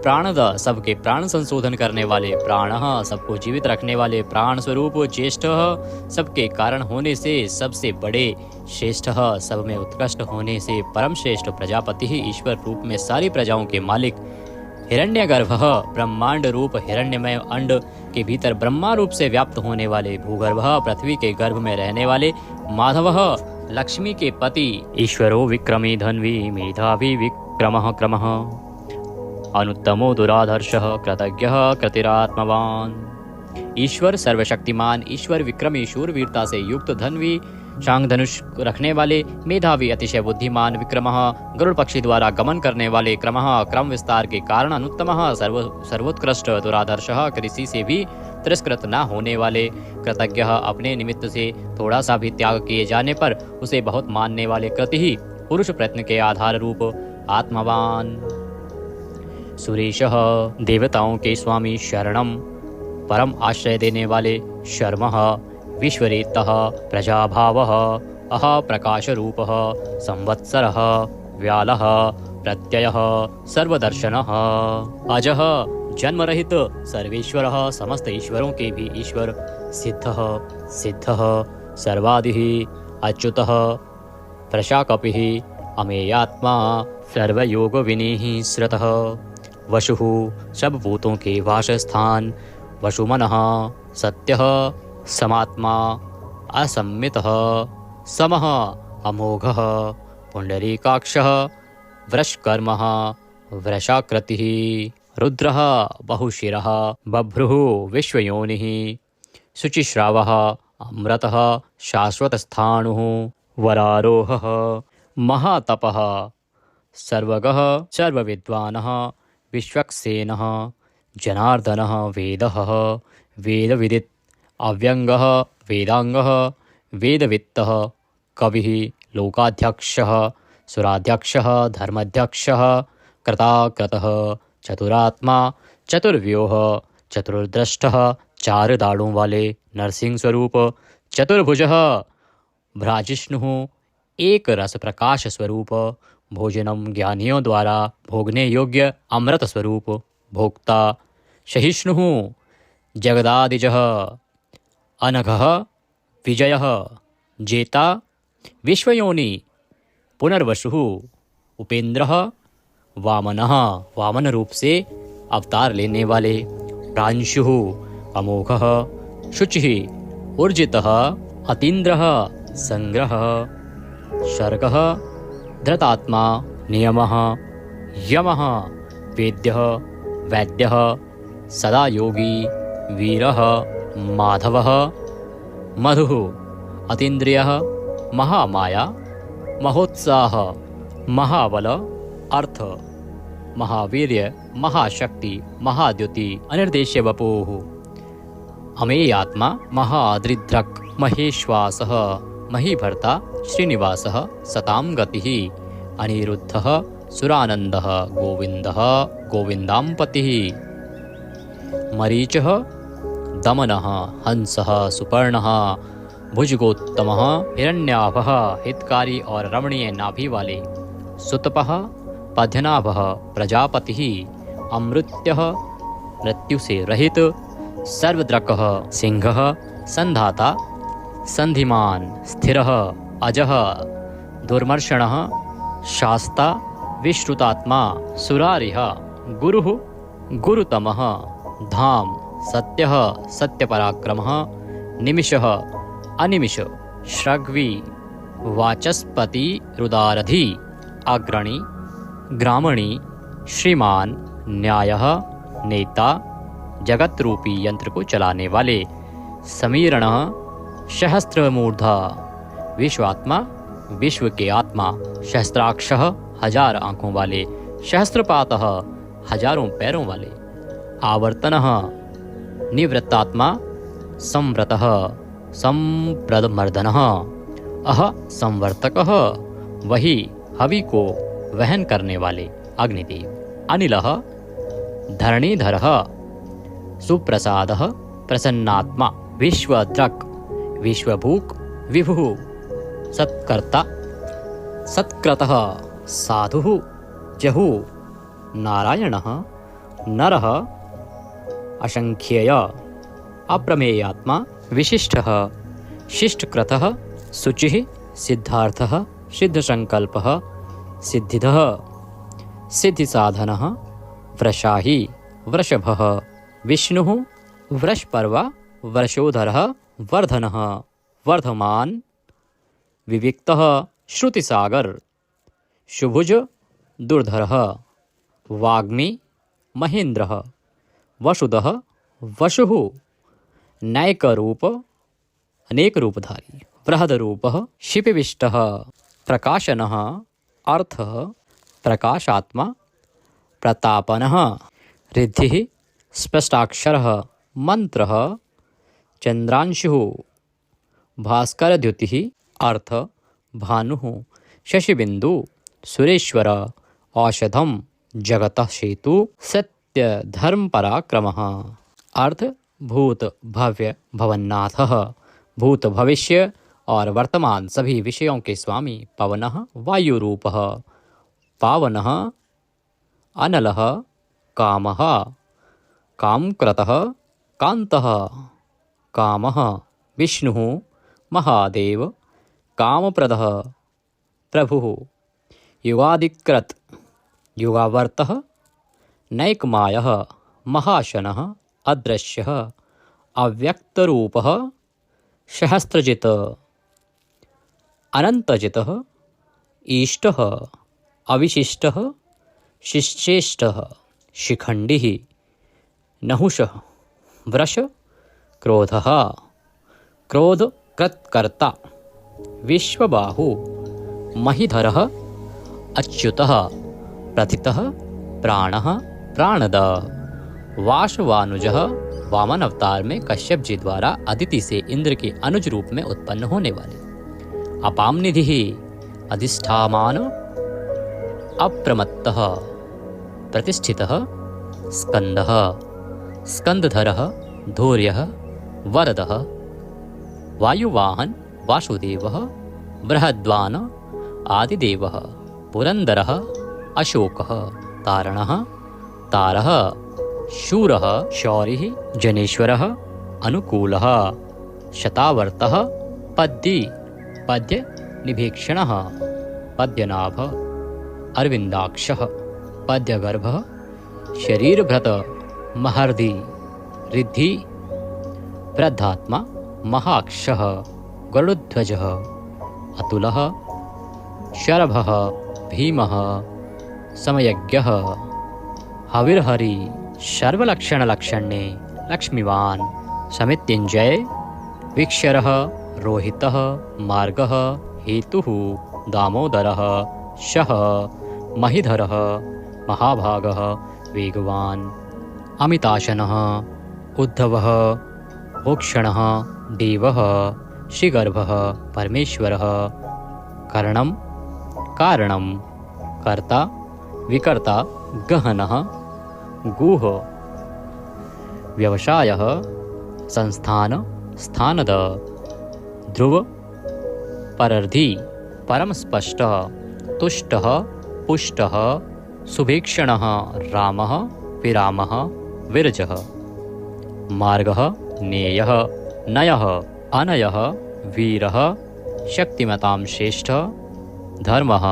प्राणद सबके प्राण संशोधन करने वाले, प्राणः सबको जीवित रखने वाले, प्राण स्वरूप, ज्येष्ठः सबके कारण होने से सबसे बड़े, श्रेष्ठः सब में उत्कृष्ट होने से परम श्रेष्ठ, प्रजापति ही ईश्वर रूप में सारी प्रजाओं के मालिक, हिरण्यगर्भः ब्रह्मांड रूप हिरण्यमय अंड के भीतर ब्रह्मा रूप से व्याप्त होने वाले, भूगर्भः पृथ्वी के गर्भ में रहने वाले, माधवः लक्ष्मी के पति, ईश्वरो विक्रमी धन्वी मेधावी विक्रमः क्रमः, अनुत्तमो दुराधर्षः कृतज्ञः कृतिरात्मवान। ईश्वर सर्वशक्तिमान, ईश्वर विक्रमी शूरवीरता से युक्त, धन्वी शांग धनुष रखने वाले, मेधावी अतिशय बुद्धिमान, विक्रमः गरुड़ पक्षी द्वारा गमन करने वाले, क्रमः क्रम विस्तार के कारण, अनुत्तमः सर्वोत्कृष्ट, दुराधर्षः किसी से भी तिरस्कृत न होने वाले, कृतज्ञः अपने निमित्त से थोड़ा सा भी त्याग किए जाने पर उसे बहुत मानने वाले, कृति ही पुरुष प्रयत्न के आधार रूप, आत्मवान। सुरेशः देवताओं के स्वामी, शरणम परम आश्रय देने वाले, शर्मः विश्वरेतः प्रजाभावः, अह प्रकाशरूपः, संवत्सरः व्यालः प्रत्ययः सर्वदर्शनः, अजः जन्मरहित सर्वेश्वरः समस्त ईश्वरों के भी ईश्वर, सिद्धः सिद्धः सर्वादिः अच्युतः प्रशाकपिः अमेयात्मा सर्वयोग विनीः श्रुतः, वशुः सब भूतों के वासस्थान, वशुमनः सत्यः समात्मा असम्मितः, समः अमोघः पुंडरीकाक्षः वृषकर्मः वृषाकृतिः, रुद्रः बहुशिरः बभ्रुः विश्वयोनिः, शुचिश्रावः अमृतः शाश्वतस्थाणुः, वरारोहः महातपः सर्वगः सर्वविद्वानः, विश्वक्सेनः जनार्दनः वेदः वेदविदित्, अव्यंगः वेदांगः वेदवित्तः, कविः लोकाध्यक्षः सुराध्यक्षः धर्माध्यक्षः, कृताकृतः चतुरात्मा चतुर्व्यूह चतुर्दृष्टः, चार दाढ़ों वाले नरसिंह स्वरूप, चतुर्भुजः भ्राजिष्णुः एक रस प्रकाश स्वरूप, भोजनम ज्ञानियों द्वारा भोगने योग्य अमृत स्वरूप, भोक्ता सहिष्णुः जगदादिजः, अनघः विजयः जेता विश्वयोनि, पुनर्वसुः उपेंद्रः वामनः वामन रूप से अवतार लेने वाले, प्रांशुः अमोघः, शुचिः ऊर्जितः, अतीन्द्रः संग्रह, शर्कः धृतात्मा, नियमः यमः, वेद्यः वैद्यः सदा योगी, वीरः माधवः, मधुः अतीन्द्रियः, महामाया महोत्साह, महाबल अर्थ, महावीर्य महाशक्ति, महाद्युति अनिर्देश्य वपुः, अमेयात्मा महादृद्रक्, महेश्वासः महीभर्ता, श्रीनिवासः सतां गतिः, अनिरुद्धः सुरानन्दः, गोविन्दः गोविन्दाम्पतिः, मरीचः दमनः, हंसः सुपर्णः, भुजगोत्तमः, हिरण्याभः हितकारी और रमणीय नाभि वाले, सुतपः पद्यनाभः प्रजापतिः, अमृत्यः मृत्यु से रहित, सर्वद्रकः सिंहः संधाता, संधिमान स्थिरः, अजः दुर्मर्षणः, शास्ता विश्रुतात्मा, सुरारिः, गुरुः गुरुतमः, धाम सत्यः सत्यपराक्रमः, निमिषः अनिमिष, श्रग्वी वाचस्पति रुदारधि, अग्रणी ग्रामणी, श्रीमान न्यायः नेता, जगत रूपी यंत्र को चलाने वाले, समीरणः सहस्त्रमूर्धा, विश्वात्मा विश्व के आत्मा, सहस्त्राक्षः हजार आँखों वाले, सहस्त्रपातः हजारों पैरों वाले, आवर्तनः निवृत्तात्मा, संव्रतः संप्रदमर्दनः, अह संवर्तकः वही हवि को वहन करने वाले, अग्निदेव, अनिलः धरणीधरः, सुप्रसादः प्रसन्नात्मा, विश्वद्रक् विश्वभूक विभुः सत्कर्ता सत्क्रतः साधुः जहु नारायणः नरः असंख्येय अप्रमेयात्मा विशिष्टः शिष्टकृतः शुचिः सिद्धार्थः सिद्धसंकल्पः सिद्धिदः सिद्धिसाधनः वृषाही वृषभः विष्णुः वृषपर्वा वृषोधरः वर्धनः वर्धमान विविक्तः श्रुतिसागर शुभुज दुर्धरः वाग्मी महेन्द्रः वसुदः वसुः नैकरूप अनेक रूपधारी बृहदरूपः शिपिविष्टः प्रकाशनः अर्थः प्रकाशात्मा प्रतापनः रिद्धिः स्पष्टाक्षरः मंत्रः चंद्रांशुः भास्करद्युतिः अर्थ भानुः शशिबिंदु सुरेश्वर औषधम जगतः सेतु सत्य धर्म पराक्रमः अर्थ भूत भव्य भवन्नाथः भूत भविष्य और वर्तमान सभी विषयों के स्वामी पवनः वायुरूपः पावनः अनलः कामः कामकृतः कांतः कामः विष्णुः महादेव कामप्रदः प्रभुः युगादिकृत युगावर्तः नैकमायः महाशनः अदृश्यः अव्यक्तरूपः सहस्त्रजित् अनंतजितः ईष्टः अविशिष्टः शिश्चेष्टः शिखंडिः नहुषः वृष क्रोधः क्रोधकृत्कर्ता विश्वबाहु महीधरः अच्युतः प्रथितः प्राणः प्राणद वाशवानुजः वामन अवतार में कश्यप जी द्वारा अदिति से इंद्र के अनुज रूप में उत्पन्न होने वाले अपाम निधि अधिष्ठामान अप्रमत्तः प्रतिष्ठितः स्कंदः स्कंदधरः धैर्यः वरदः वायुवाहन वासुदेवः बृहद्वान आदिदेवः पुरंदरः अशोकः तारणः तारः शूरः शौरिः जनेश्वरः अनुकूलः शतावर्तः पद्दी पद्य निभीक्षणः पद्यनाभ अरविंदाक्षः पद्यगर्भः शरीरभृत महर्दि रिद्धि वृद्धात्मा महाक्षः गरुड़ध्वजः अतुलः शरभः भीमः समयज्ञः हविर्हरि सर्वलक्षणलक्षणे लक्ष्मीवान् समित्युञ्जय विक्षरः रोहितः मार्गः हेतुः दामोदरः शः महीधरः महाभागः वेगवान् अमिताशनः उद्धवः भूक्षणः देवः श्रीगर्भः परमेश्वरः कर्णं कारणं कर्ता विकर्ता गहनः गुह व्यवसायः संस्थान स्थानद ध्रुव परर्धि परम स्पष्ट तुष्टः पुष्टः सुभीक्षणः रामः विरामः विरजः मार्गः नेयः नयः अनयः वीरः शक्तिमतां श्रेष्ठ धर्मः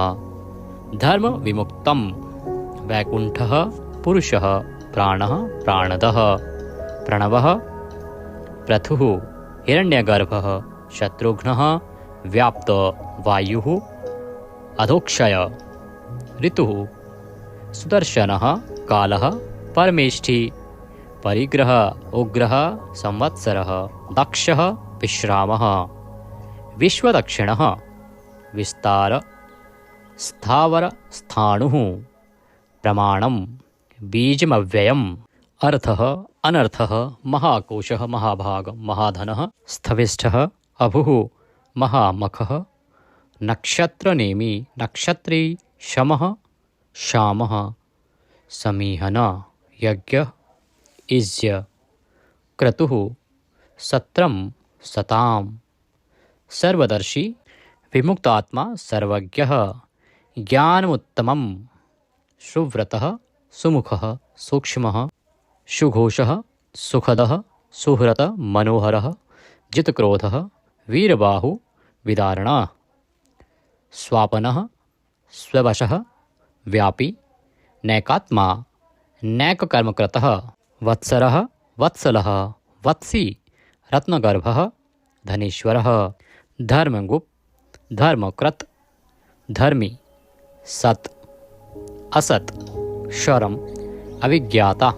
धर्म विमुक्तं वैकुंठः पुरुषः प्राणः प्राणदः प्रणवः पृथुः हिरण्यगर्भः शत्रुघ्नः व्याप्त वायुः अधोक्षय ऋतुः सुदर्शनः कालः परमेष्ठी परिग्रह उग्रः संवत्सरः दक्षः विश्रामः विश्वदक्षिणः विस्तार स्थावर स्थाणुः प्रमाणं बीजमव्ययम् अर्थः अनर्थः महाकोशः महाभाग महाधनः स्थविष्ठः अभुः महामखः नक्षत्रनेमी नक्षत्री शमः शामः समीहन यज्ञ इज्य क्रतुः सत्रम सताम सर्वदर्शी विमुक्त आत्मा सर्वज्ञः ज्ञानमुत्तमं सुव्रतः सुमुखः सूक्ष्मः सुघोषः सुखदः सुहृत मनोहरः जितक्रोधः वीरबाहु विदारणः स्वापनः स्ववशः व्यापी नैकात्मा नैककर्मकृतः वत्सरः वत्सलः वत्सी रत्नगर्भः धनेश्वरः धर्मगुप्त धर्मकृत धर्मी सत असत शरम अविज्ञाता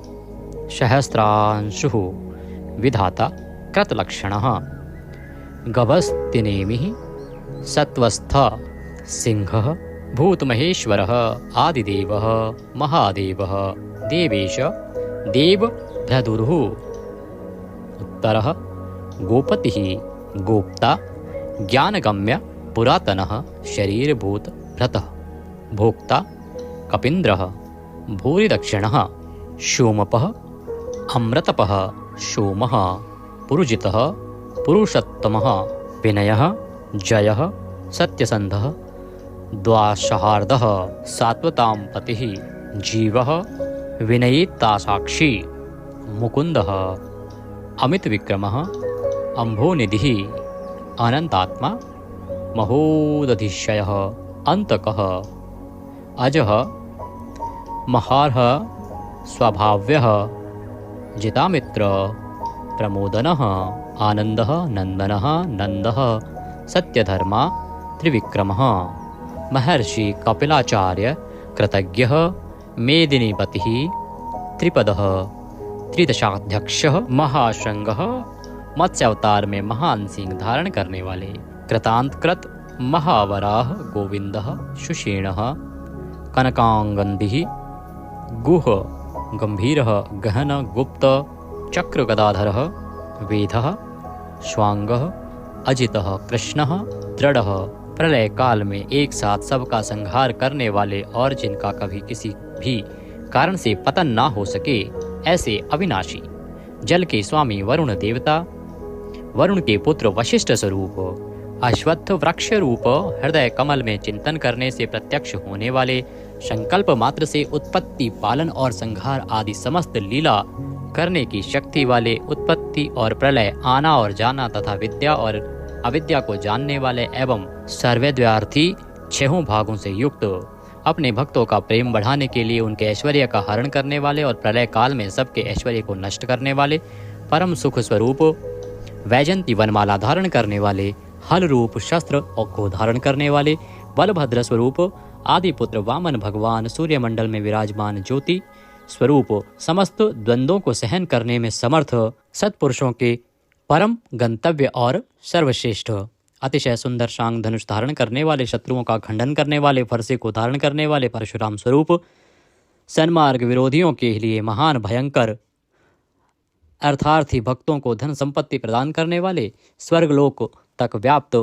सहस्रांशुः विधाता कृतलक्षणः गभस्तिनेमिः सत्वस्थ सिंहः भूतमहेश्वरः आदिदेवः महादेवः देवेश देवभ्रदुरुः उत्तरः गोपतिः गोप्ता ज्ञानगम्य पुरातनः शरीरभूत भ्रतः भोक्ता कपीन्द्रः भूरिदक्षिणः सोमपः अमृतपः सोमः पुरुजितः पुरुषोत्तमः विनयः जयः सत्यसन्धः द्वाशहार्दः सात्वतां पतिः जीवः विनयितासाक्षी मुकुन्दः अमितविक्रमः अम्भोनिधिः अनन्तात्मा महोदधिशयः अन्तकः अजः महार्ह स्वभाव्यः जितामित्र प्रमोदनः आनन्दः नन्दनः नन्दः सत्यधर्मा त्रिविक्रमः महर्षि कपिलाचार्य कृतज्ञः मेदिनीपतिः त्रिपदः त्रिदशाध्यक्षः महाशृंगः मत्स्यावतार में महान सिंह धारण करने वाले कृतांतकृत महावराह गोविंदः सुषेणः कनकांगन्धिः गुह गंभीरः गहन गुप्त चक्र गदाधरः वेदः स्वांगः अजितः कृष्णः दृढ़ः प्रलय काल में एक साथ सबका संहार करने वाले और जिनका कभी किसी भी कारण से पतन ना हो सके ऐसे अविनाशी जल के स्वामी वरुण देवता वरुण के पुत्र वशिष्ठ स्वरूप अश्वत्थ वृक्ष रूप हृदय कमल में चिंतन करने से प्रत्यक्ष होने वाले संकल्प मात्र से उत्पत्ति पालन और संहार आदि समस्त लीला करने की शक्ति वाले उत्पत्ति और प्रलय आना और जाना तथा विद्या और अविद्या को जानने वाले एवं सर्वव्यार्थी छहों भागों से युक्त अपने भक्तों का प्रेम बढ़ाने के लिए उनके ऐश्वर्य का हरण करने वाले और प्रलय काल में सबके ऐश्वर्य को नष्ट करने वाले परम सुख स्वरूप वैजंती वनमाला धारण करने वाले हल रूप शस्त्र को धारण करने वाले बलभद्र स्वरूप आदि पुत्र वामन भगवान सूर्यमंडल में विराजमान ज्योति स्वरूप समस्त द्वंद्वों को सहन करने में समर्थ सत्पुरुषों के परम गंतव्य और सर्वश्रेष्ठ अतिशय सुंदर शांग धनुष धारण करने वाले शत्रुओं का खंडन करने वाले फरसे को धारण करने वाले परशुराम स्वरूप सन्मार्ग विरोधियों के लिए महान भयंकर अर्थार्थी भक्तों को धन संपत्ति प्रदान करने वाले स्वर्गलोक तक व्याप्त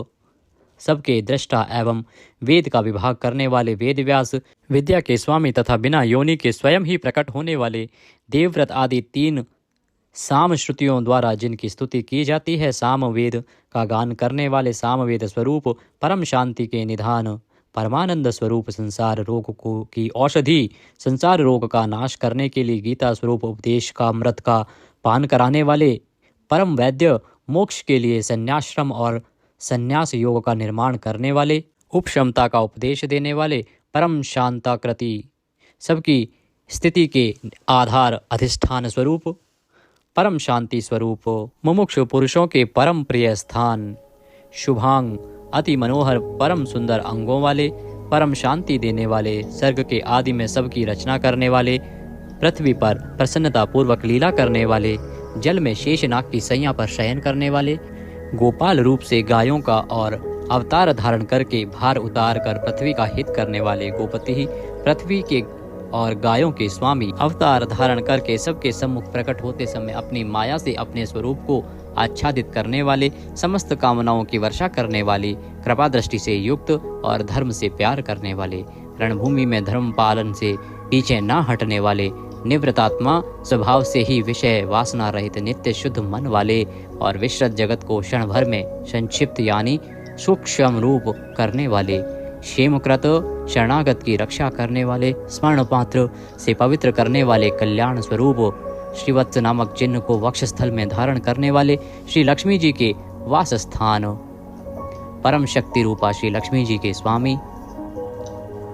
सबके दृष्टा एवं वेद का विभाग करने वाले वेद व्यास विद्या के स्वामी तथा बिना योनि के स्वयं ही प्रकट होने वाले देवव्रत आदि तीन साम श्रुतियों द्वारा जिनकी स्तुति की जाती है साम वेद का गान करने वाले सामवेद स्वरूप परम शांति के निधान परमानंद स्वरूप संसार रोग को की औषधि संसार रोग का नाश करने के लिए गीता स्वरूप उपदेश का अमृत का पान कराने वाले परम वैद्य मोक्ष के लिए संन्याश्रम और संन्यास योग का निर्माण करने वाले उपशमता का उपदेश देने वाले परम शांताकृति सबकी स्थिति के आधार अधिष्ठान स्वरूप परम शांति स्वरूप मुमुक्षु पुरुषों के परम प्रिय स्थान शुभांग अति मनोहर परम सुंदर अंगों वाले परम शांति देने वाले सर्ग के आदि में सबकी रचना करने वाले पृथ्वी पर प्रसन्नता पूर्वक लीला करने वाले जल में शेषनाग की सैया पर शयन करने वाले गोपाल रूप से गायों का और अवतार धारण करके भार उतार कर पृथ्वी का हित करने वाले गोपति ही पृथ्वी के और गायों के स्वामी अवतार धारण करके सबके सम्मुख प्रकट होते समय अपनी माया से अपने स्वरूप को आच्छादित करने वाले समस्त कामनाओं की वर्षा करने वाले कृपा दृष्टि से युक्त और धर्म से प्यार करने वाले रणभूमि में धर्म पालन से पीछे न हटने वाले निवृत्तात्मा स्वभाव से ही विषय वासना रहित नित्य शुद्ध मन वाले और विश्रत जगत को क्षण भर में संक्षिप्त यानी सूक्ष्म रूप करने वाले, क्षेमकृत शरणागत की रक्षा करने वाले, स्मरण पात्र से पवित्र करने वाले, कल्याण स्वरूप श्रीवत्स नामक चिन्ह को वक्षस्थल में धारण करने वाले, श्री लक्ष्मी जी के वास स्थान, परम शक्ति रूपा श्री लक्ष्मी जी के स्वामी,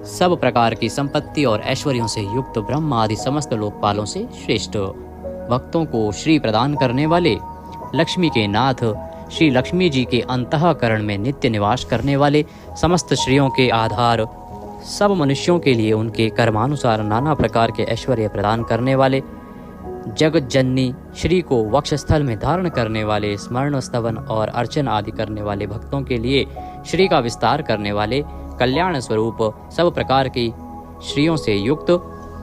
सब प्रकार की संपत्ति और ऐश्वर्यों से युक्त, ब्रह्मा आदि समस्त लोकपालों से श्रेष्ठ, भक्तों को श्री प्रदान करने वाले, लक्ष्मी के नाथ, श्री लक्ष्मी जी के अंतःकरण में नित्य निवास करने वाले, समस्त श्रेयों के आधार, सब मनुष्यों के लिए उनके कर्मानुसार नाना प्रकार के ऐश्वर्य प्रदान करने वाले, जगत जननी श्री को वक्षस्थल में धारण करने वाले, स्मरण स्तवन और अर्चन आदि करने वाले भक्तों के लिए श्री का विस्तार करने वाले, कल्याण स्वरूप सब प्रकार की श्रियों से युक्त,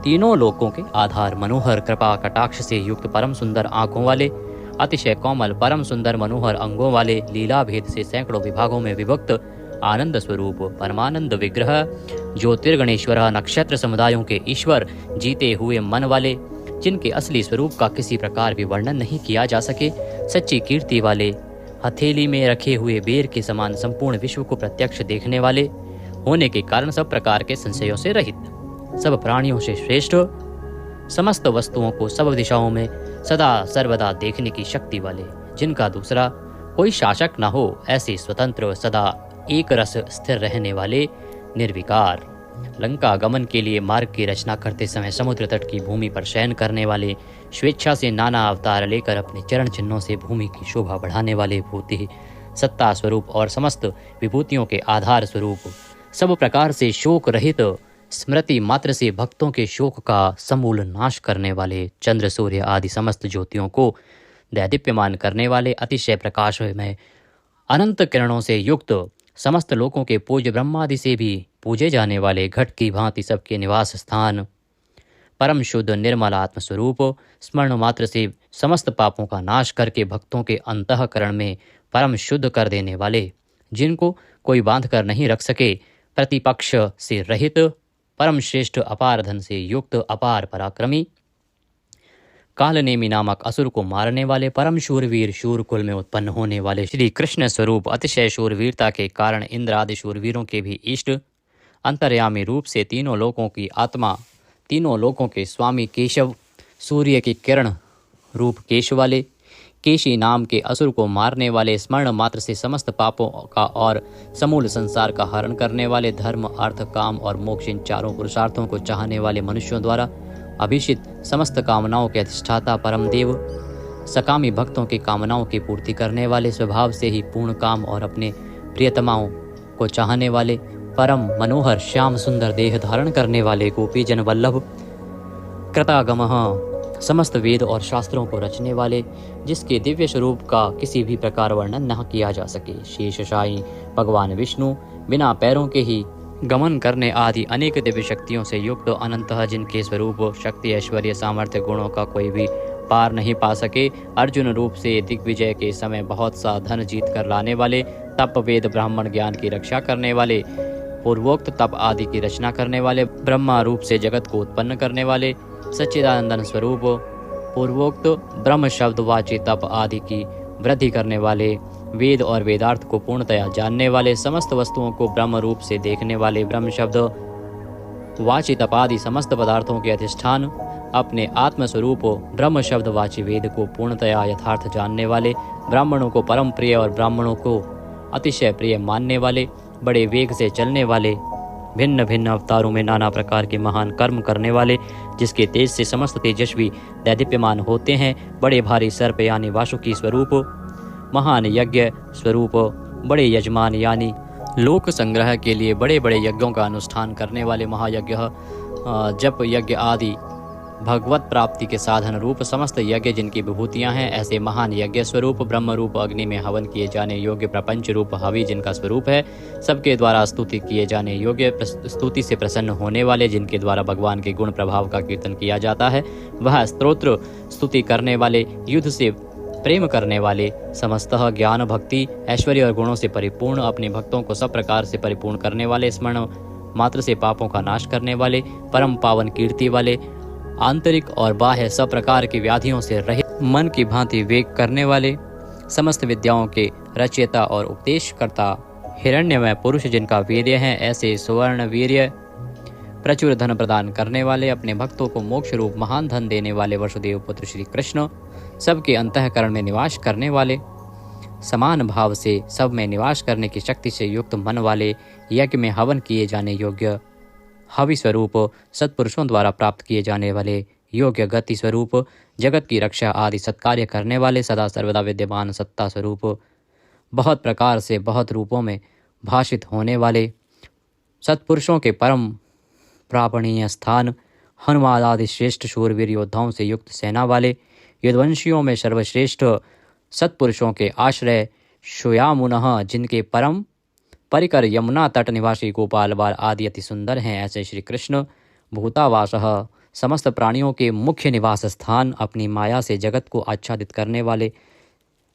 तीनों लोकों के आधार, मनोहर कृपा कटाक्ष से युक्त, परम सुंदर आंखों वाले, अतिशय कोमल परम सुंदर मनोहर अंगों वाले, लीला भेद से सैकड़ों विभागों में विभक्त, आनंद स्वरूप परमानंद विग्रह, ज्योतिर्गणेश्वर, नक्षत्र समुदायों के ईश्वर, जीते हुए मन वाले, जिनके असली स्वरूप का किसी प्रकार भी वर्णन नहीं किया जा सके, सच्ची कीर्ति वाले, हथेली में रखे हुए बेर के समान संपूर्ण विश्व को प्रत्यक्ष देखने वाले होने के कारण सब प्रकार के संशयों से रहित, सब प्राणियों से श्रेष्ठ, समस्त वस्तुओं को सब दिशाओं में सदा सर्वदा देखने की शक्ति वाले, जिनका दूसरा कोई शासक न हो, ऐसे स्वतंत्र सदा एक रस स्थिर रहने वाले, निर्विकार, लंका गमन के लिए मार्ग की रचना करते समय समुद्र तट की भूमि पर शयन करने वाले, स्वेच्छा से नाना अवतार लेकर अपने चरण चिन्हों से भूमि की शोभा बढ़ाने वाले, भूति सत्ता स्वरूप और समस्त विभूतियों के आधार स्वरूप, सब प्रकार से शोक रहित, स्मृति मात्र से भक्तों के शोक का समूल नाश करने वाले, चंद्र सूर्य आदि समस्त ज्योतियों को दैदीप्यमान करने वाले, अतिशय प्रकाश में अनंत किरणों से युक्त, समस्त लोकों के पूज्य ब्रह्मादि से भी पूजे जाने वाले, घट की भांति सबके निवास स्थान, परम शुद्ध निर्मल आत्मस्वरूप, स्मरण मात्र से समस्त पापों का नाश करके भक्तों के अंतःकरण में परम शुद्ध कर देने वाले, जिनको कोई बांध कर नहीं रख सके, प्रतिपक्ष से रहित, परम श्रेष्ठ अपार धन से युक्त, अपार पराक्रमी, कालनेमी नामक असुर को मारने वाले, परम शूरवीर, शूर कुल में उत्पन्न होने वाले, श्री कृष्ण स्वरूप, अतिशय शूरवीरता के कारण इंद्र आदि शूरवीरों के भी इष्ट, अंतर्यामी रूप से तीनों लोकों की आत्मा, तीनों लोकों के स्वामी केशव, सूर्य की किरण रूप केश वाले, केशी नाम के असुर को मारने वाले, स्मरण मात्र से समस्त पापों का और समूल संसार का हरण करने वाले, धर्म अर्थ काम और मोक्ष इन चारों पुरुषार्थों को चाहने वाले मनुष्यों द्वारा अभिषित, समस्त कामनाओं के अधिष्ठाता परम देव, सकामी भक्तों की कामनाओं की पूर्ति करने वाले, स्वभाव से ही पूर्ण काम और अपने प्रियतमाओं को चाहने वाले, परम मनोहर श्याम सुंदर देह धारण करने वाले, गोपी जन वल्लभ, कृतागमः, समस्त वेद और शास्त्रों को रचने वाले, जिसके दिव्य स्वरूप का किसी भी प्रकार वर्णन न किया जा सके, शेषशायी भगवान विष्णु, बिना पैरों के ही गमन करने आदि अनेक दिव्य शक्तियों से युक्त, अनंतः जिनके स्वरूप शक्ति ऐश्वर्य सामर्थ्य गुणों का कोई भी पार नहीं पा सके, अर्जुन रूप से दिग्विजय के समय बहुत सा धन जीत कर लाने वाले, तप वेद ब्राह्मण ज्ञान की रक्षा करने वाले, पूर्वोक्त तप आदि की रचना करने वाले, ब्रह्मा रूप से जगत को उत्पन्न करने वाले, सच्चिदानंदन स्वरूप, पूर्वोक्त ब्रह्म शब्द वाची तप आदि की वृद्धि करने वाले, वेद और वेदार्थ को पूर्णतया जानने वाले, समस्त वस्तुओं को ब्रह्म रूप से देखने वाले, ब्रह्म शब्द वाची तप आदि समस्त पदार्थों के अधिष्ठान, अपने आत्मस्वरूप ब्रह्म शब्द वाची वेद को पूर्णतया यथार्थ जानने वाले, ब्राह्मणों को परम प्रिय और ब्राह्मणों को अतिशय प्रिय मानने वाले, बड़े वेग से चलने वाले, भिन्न भिन्न अवतारों में नाना प्रकार के महान कर्म करने वाले, जिसके तेज से समस्त तेजस्वी दैदीप्यमान होते हैं, बड़े भारी सर्प यानी वासुकी स्वरूप, महान यज्ञ स्वरूप, बड़े यजमान यानी लोक संग्रह के लिए बड़े बड़े यज्ञों का अनुष्ठान करने वाले, महायज्ञ जप यज्ञ आदि भगवत प्राप्ति के साधन रूप समस्त यज्ञ जिनकी विभूतियां हैं, ऐसे महान यज्ञ स्वरूप, ब्रह्म रूप अग्नि में हवन किए जाने योग्य प्रपंच रूप हवि जिनका स्वरूप है, सबके द्वारा स्तुति किए जाने योग्य, स्तुति से प्रसन्न होने वाले, जिनके द्वारा भगवान के गुण प्रभाव का कीर्तन किया जाता है, वह स्तोत्र स्तुति करने वाले, युद्ध से प्रेम करने वाले, समस्तः ज्ञान भक्ति ऐश्वर्य और गुणों से परिपूर्ण, अपने भक्तों को सब प्रकार से परिपूर्ण करने वाले, स्मरण मात्र से पापों का नाश करने वाले, परम पावन कीर्ति वाले, आंतरिक और बाह्य सब प्रकार की व्याधियों से रहित, मन की भांति वेग करने वाले, समस्त विद्याओं के रचयिता और उपदेशकर्ता, हिरण्यमय पुरुष जिनका वीर्य है, ऐसे सुवर्ण वीर्य प्रचुर धन प्रदान करने वाले, अपने भक्तों को मोक्ष रूप महान धन देने वाले वसुदेव पुत्र श्री कृष्ण, सबके अंतःकरण में निवास करने वाले, समान भाव से सब में निवास करने की शक्ति से युक्त मन वाले, यज्ञ में हवन किए जाने योग्य, हवि स्वरूप सत्पुरुषों द्वारा प्राप्त किए जाने वाले योग्य, गति स्वरूप जगत की रक्षा आदि सत्कार्य करने वाले, सदा सर्वदा विद्यमान सत्ता स्वरूप बहुत प्रकार से बहुत रूपों में भाषित होने वाले, सत्पुरुषों के परम प्रापणीय स्थान, हनुमान आदि श्रेष्ठ शूरवीर योद्धाओं से युक्त सेना वाले, यदुवंशियों में सर्वश्रेष्ठ सत्पुरुषों के आश्रय, शुयामुनः जिनके परम परिकर यमुना तट निवासी गोपाल बाल आदि अति सुंदर हैं, ऐसे श्री कृष्ण भूतावासः समस्त प्राणियों के मुख्य निवास स्थान, अपनी माया से जगत को आच्छादित करने वाले,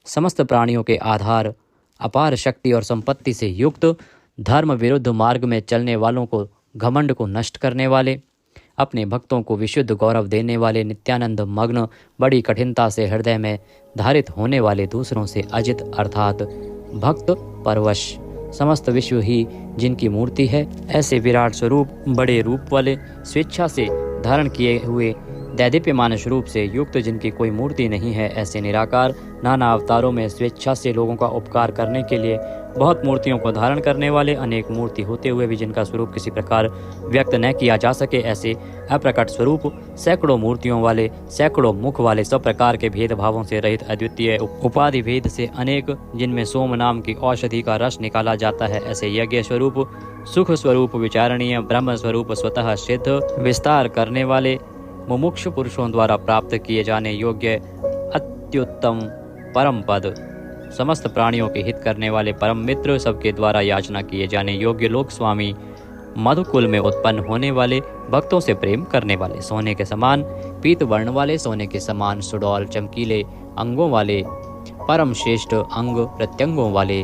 समस्त प्राणियों के आधार, अपार शक्ति और संपत्ति से युक्त, धर्म विरुद्ध मार्ग में चलने वालों को घमंड को नष्ट करने वाले, अपने भक्तों को विशुद्ध गौरव देने वाले, नित्यानंद मग्न, बड़ी कठिनता से हृदय में धारित होने वाले, दूसरों से अजित अर्थात भक्त परवश, समस्त विश्व ही जिनकी मूर्ति है, ऐसे विराट स्वरूप बड़े रूप वाले, स्वेच्छा से धारण किए हुए दैदीप्यमान स्वरूप से युक्त, जिनकी कोई मूर्ति नहीं है, ऐसे निराकार, नाना अवतारों में स्वेच्छा से लोगों का उपकार करने के लिए बहुत मूर्तियों को धारण करने वाले, अनेक मूर्ति होते हुए भी जिनका स्वरूप किसी प्रकार व्यक्त न किया जा सके, ऐसे अप्रकट स्वरूप, सैकड़ों मूर्तियों वाले, सैकड़ों मुख वाले, सब प्रकार के भेदभावों से रहित, अद्वितीय उपाधि भेद से अनेक, जिनमें सोम नाम की औषधि का रस निकाला जाता है, ऐसे यज्ञ स्वरूप, सुख स्वरूप, विचारणीय, ब्रह्म स्वरूप, स्वतः सिद्ध, विस्तार करने वाले, मुमुक्षु पुरुषों द्वारा प्राप्त किए जाने योग्य अत्युत्तम परम पद, समस्त प्राणियों के हित करने वाले परम मित्र, सबके द्वारा याचना किए जाने योग्य लोक स्वामी, मधुकुल में उत्पन्न होने वाले, भक्तों से प्रेम करने वाले, सोने के समान पीत वर्ण वाले, सोने के समान सुडौल चमकीले अंगों वाले, परम श्रेष्ठ अंग प्रत्यंगों वाले,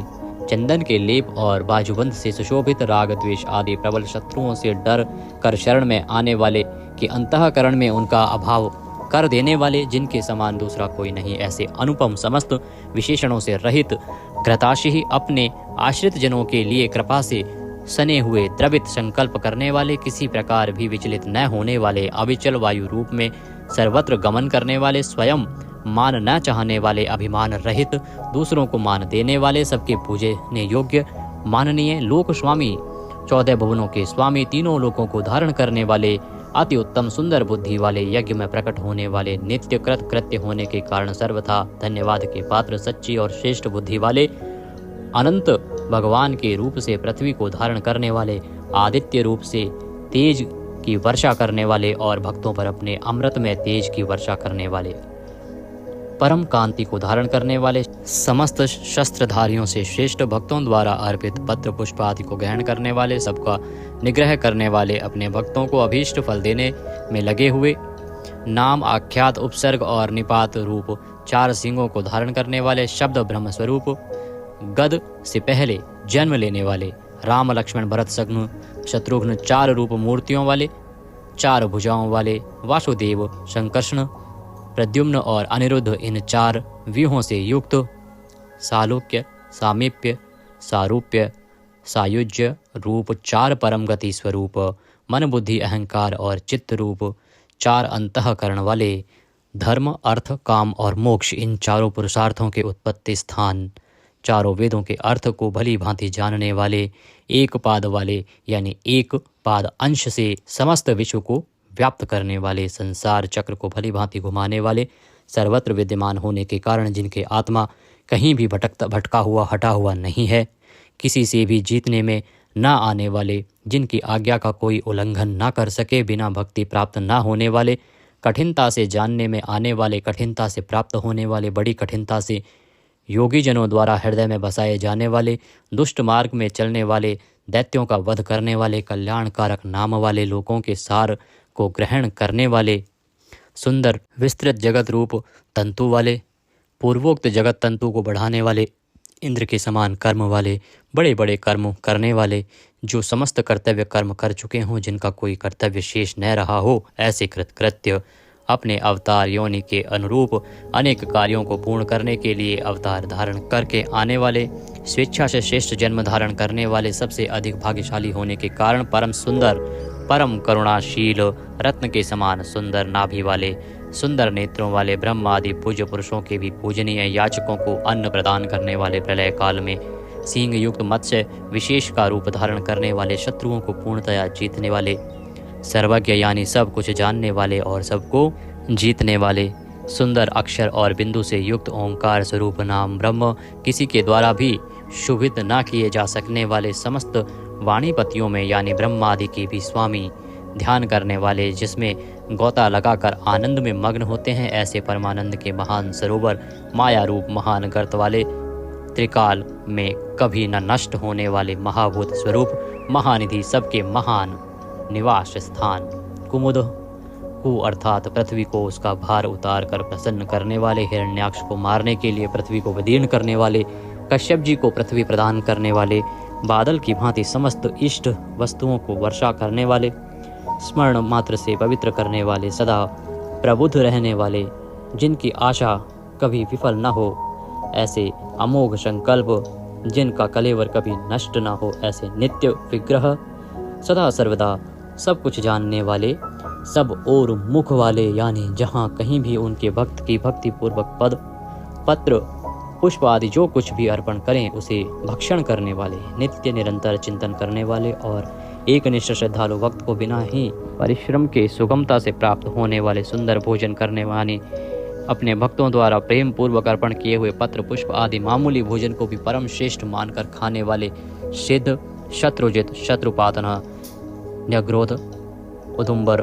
चंदन के लेप और बाजूबंद से सुशोभित, राग द्वेष आदि प्रबल शत्रुओं से डर कर शरण में आने वाले, कि अंतःकरण में उनका अभाव कर देने वाले, जिनके समान दूसरा कोई नहीं, ऐसे अनुपम समस्त विशेषणों से रहित, घृताशी अपने आश्रित जनों के लिए कृपा से सने हुए, द्रवित संकल्प करने वाले, किसी प्रकार भी विचलित न होने वाले, अविचल वायु रूप में सर्वत्र गमन करने वाले, स्वयं मान न चाहने वाले, अभिमान रहित, दूसरों को मान देने वाले, सबके पूजने योग्य माननीय लोक स्वामी, 14 भुवनों के स्वामी, तीनों लोकों को धारण करने वाले, अति उत्तम सुंदर बुद्धि वाले, यज्ञ में प्रकट होने वाले, नित्य कृत कृत्य होने के कारण सर्वथा धन्यवाद के पात्र, सच्ची और श्रेष्ठ बुद्धि वाले, अनंत भगवान के रूप से पृथ्वी को धारण करने वाले, आदित्य रूप से तेज की वर्षा करने वाले और भक्तों पर अपने अमृत में तेज की वर्षा करने वाले, परम कांति को धारण करने वाले, समस्त शस्त्रधारियों से श्रेष्ठ, भक्तों द्वारा अर्पित पत्र पुष्प आदि को ग्रहण करने वाले, सबका निग्रह करने वाले, अपने भक्तों को अभीष्ट फल देने में लगे हुए, नाम आख्यात उपसर्ग और निपात रूप 4 सिंगों को धारण करने वाले, शब्द ब्रह्म स्वरूप, गद से पहले जन्म लेने वाले, राम लक्ष्मण भरत शत्रुघ्न 4 रूप मूर्तियों वाले, 4 भुजाओं वाले, वासुदेव संकर्षण प्रद्युम्न और अनिरुद्ध, इन 4 व्यूहों से युक्त, सालोक्य, सामीप्य, सारूप्य, सायुज्य रूप 4 परम गति स्वरूप, मन बुद्धि अहंकार और चित्त रूप 4 अंतःकरण वाले, धर्म अर्थ काम और मोक्ष, इन 4 पुरुषार्थों के उत्पत्ति स्थान, 4 वेदों के अर्थ को भली भांति जानने वाले, एक पाद वाले यानी एक पाद अंश से समस्त विश्व को व्याप्त करने वाले, संसार चक्र को भली भांति घुमाने वाले, सर्वत्र विद्यमान होने के कारण जिनके आत्मा कहीं भी भटका हुआ हटा हुआ नहीं है, किसी से भी जीतने में न आने वाले, जिनकी आज्ञा का कोई उल्लंघन न कर सके, बिना भक्ति प्राप्त न होने वाले, कठिनता से जानने में आने वाले, कठिनता से प्राप्त होने वाले, बड़ी कठिनता से योगी जनों द्वारा हृदय में बसाए जाने वाले, दुष्ट मार्ग में चलने वाले, दैत्यों का वध करने वाले, कल्याणकारक नाम वाले, लोगों के सार को ग्रहण करने वाले, सुंदर विस्तृत जगत रूप तंतु वाले, पूर्वोक्त जगत तंतु को बढ़ाने वाले, इंद्र के समान कर्म वाले, बड़े बड़े कर्म करने वाले, जो समस्त कर्तव्य कर्म कर चुके हों, जिनका कोई कर्तव्य शेष न रहा हो, ऐसे कृतकृत्य, अपने अवतार योनि के अनुरूप अनेक कार्यों को पूर्ण करने के लिए अवतार धारण करके आने वाले, स्वेच्छा से श्रेष्ठ जन्म धारण करने वाले, सबसे अधिक भाग्यशाली होने के कारण परम सुंदर, परम करुणाशील, रत्न के समान सुंदर नाभि वाले, सुंदर नेत्रों वाले ब्रह्म आदि पूज्य पुरुषों के भी पूजनीय याचकों को अन्न प्रदान करने वाले, प्रलय काल में सींग युक्त मत्स्य विशेष का रूप धारण करने वाले, शत्रुओं को पूर्णतया जीतने वाले, सर्वज्ञ यानी सब कुछ जानने वाले और सबको जीतने वाले, सुंदर अक्षर और बिंदु से युक्त ओंकार स्वरूप नाम ब्रह्म, किसी के द्वारा भी शुभित न किए जा सकने वाले, समस्त वाणीपतियों में यानी ब्रह्मादि के भी स्वामी, ध्यान करने वाले, जिसमें गोता लगाकर आनंद में मग्न होते हैं, ऐसे परमानंद के महान सरोवर, माया रूप महान गर्त वाले, त्रिकाल में कभी न नष्ट होने वाले महाभूत स्वरूप, महानिधि, सबके महान निवास स्थान, कुमुद हु अर्थात पृथ्वी को उसका भार उतार कर प्रसन्न करने वाले, हिरण्याक्ष को मारने के लिए पृथ्वी को विदीर्ण करने वाले, कश्यप जी को पृथ्वी प्रदान करने वाले, बादल की भांति समस्त इष्ट वस्तुओं को वर्षा करने वाले, स्मरण मात्र से पवित्र करने वाले, सदा प्रबुद्ध रहने वाले, जिनकी आशा कभी विफल न हो, ऐसे अमोघ संकल्प, जिनका कलेवर कभी नष्ट न हो, ऐसे नित्य विग्रह, सदा सर्वदा सब कुछ जानने वाले, सब और मुख वाले, यानी जहाँ कहीं भी उनके भक्त की भक्ति पूर्वक पद, पत्र, पुष्प आदि जो कुछ भी अर्पण करें उसे भक्षण करने वाले, नित्य निरंतर चिंतन करने वाले और एकनिष्ठ श्रद्धालु भक्त को बिना ही परिश्रम के सुगमता से प्राप्त होने वाले, सुंदर भोजन करने वाले, अपने भक्तों द्वारा प्रेम पूर्वक अर्पण किए हुए पत्र पुष्प आदि मामूली भोजन को भी परम श्रेष्ठ मानकर खाने वाले, सिद्ध, शत्रुजित, शत्रुपातन, न्यग्रोध, उदुम्बर,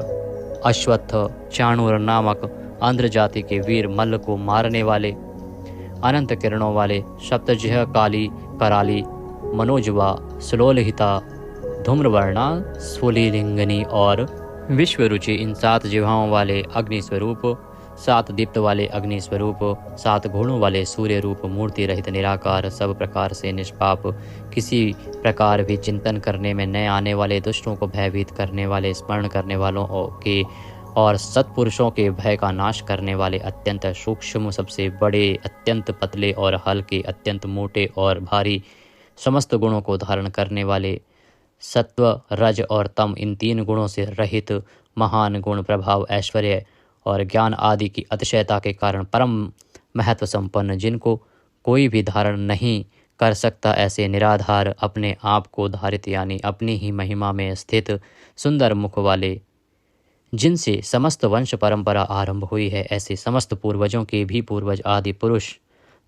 अश्वत्थ, चाणूर नामक आंध्र जाति के वीर मल्ल को मारने वाले, अनंत किरणों वाले, सप्तजिह्वा, काली, कराली, मनोजवा, सुलोलहिता, धूम्रवर्णा, स्फुलिंगनी और विश्वरुचि, इन 7 जिह्वाओं वाले अग्नि स्वरूप, 7 दीप्त वाले अग्नि स्वरूप, 7 घोड़ों वाले सूर्य रूप, मूर्ति रहित निराकार, सब प्रकार से निष्पाप, किसी प्रकार भी चिंतन करने में न आने वाले, दुष्टों को भयभीत करने वाले, स्मरण करने वालों के और सत्पुरुषों के भय का नाश करने वाले, अत्यंत सूक्ष्म, सबसे बड़े, अत्यंत पतले और हल्के, अत्यंत मोटे और भारी, समस्त गुणों को धारण करने वाले, सत्व, रज और तम, इन 3 गुणों से रहित, महान गुण, प्रभाव, ऐश्वर्य और ज्ञान आदि की अतिशयता के कारण परम महत्व संपन्न, जिनको कोई भी धारण नहीं कर सकता, ऐसे निराधार, अपने आप को धारित यानी अपनी ही महिमा में स्थित, सुंदर मुख वाले, जिनसे समस्त वंश परंपरा आरंभ हुई है, ऐसे समस्त पूर्वजों के भी पूर्वज आदि पुरुष,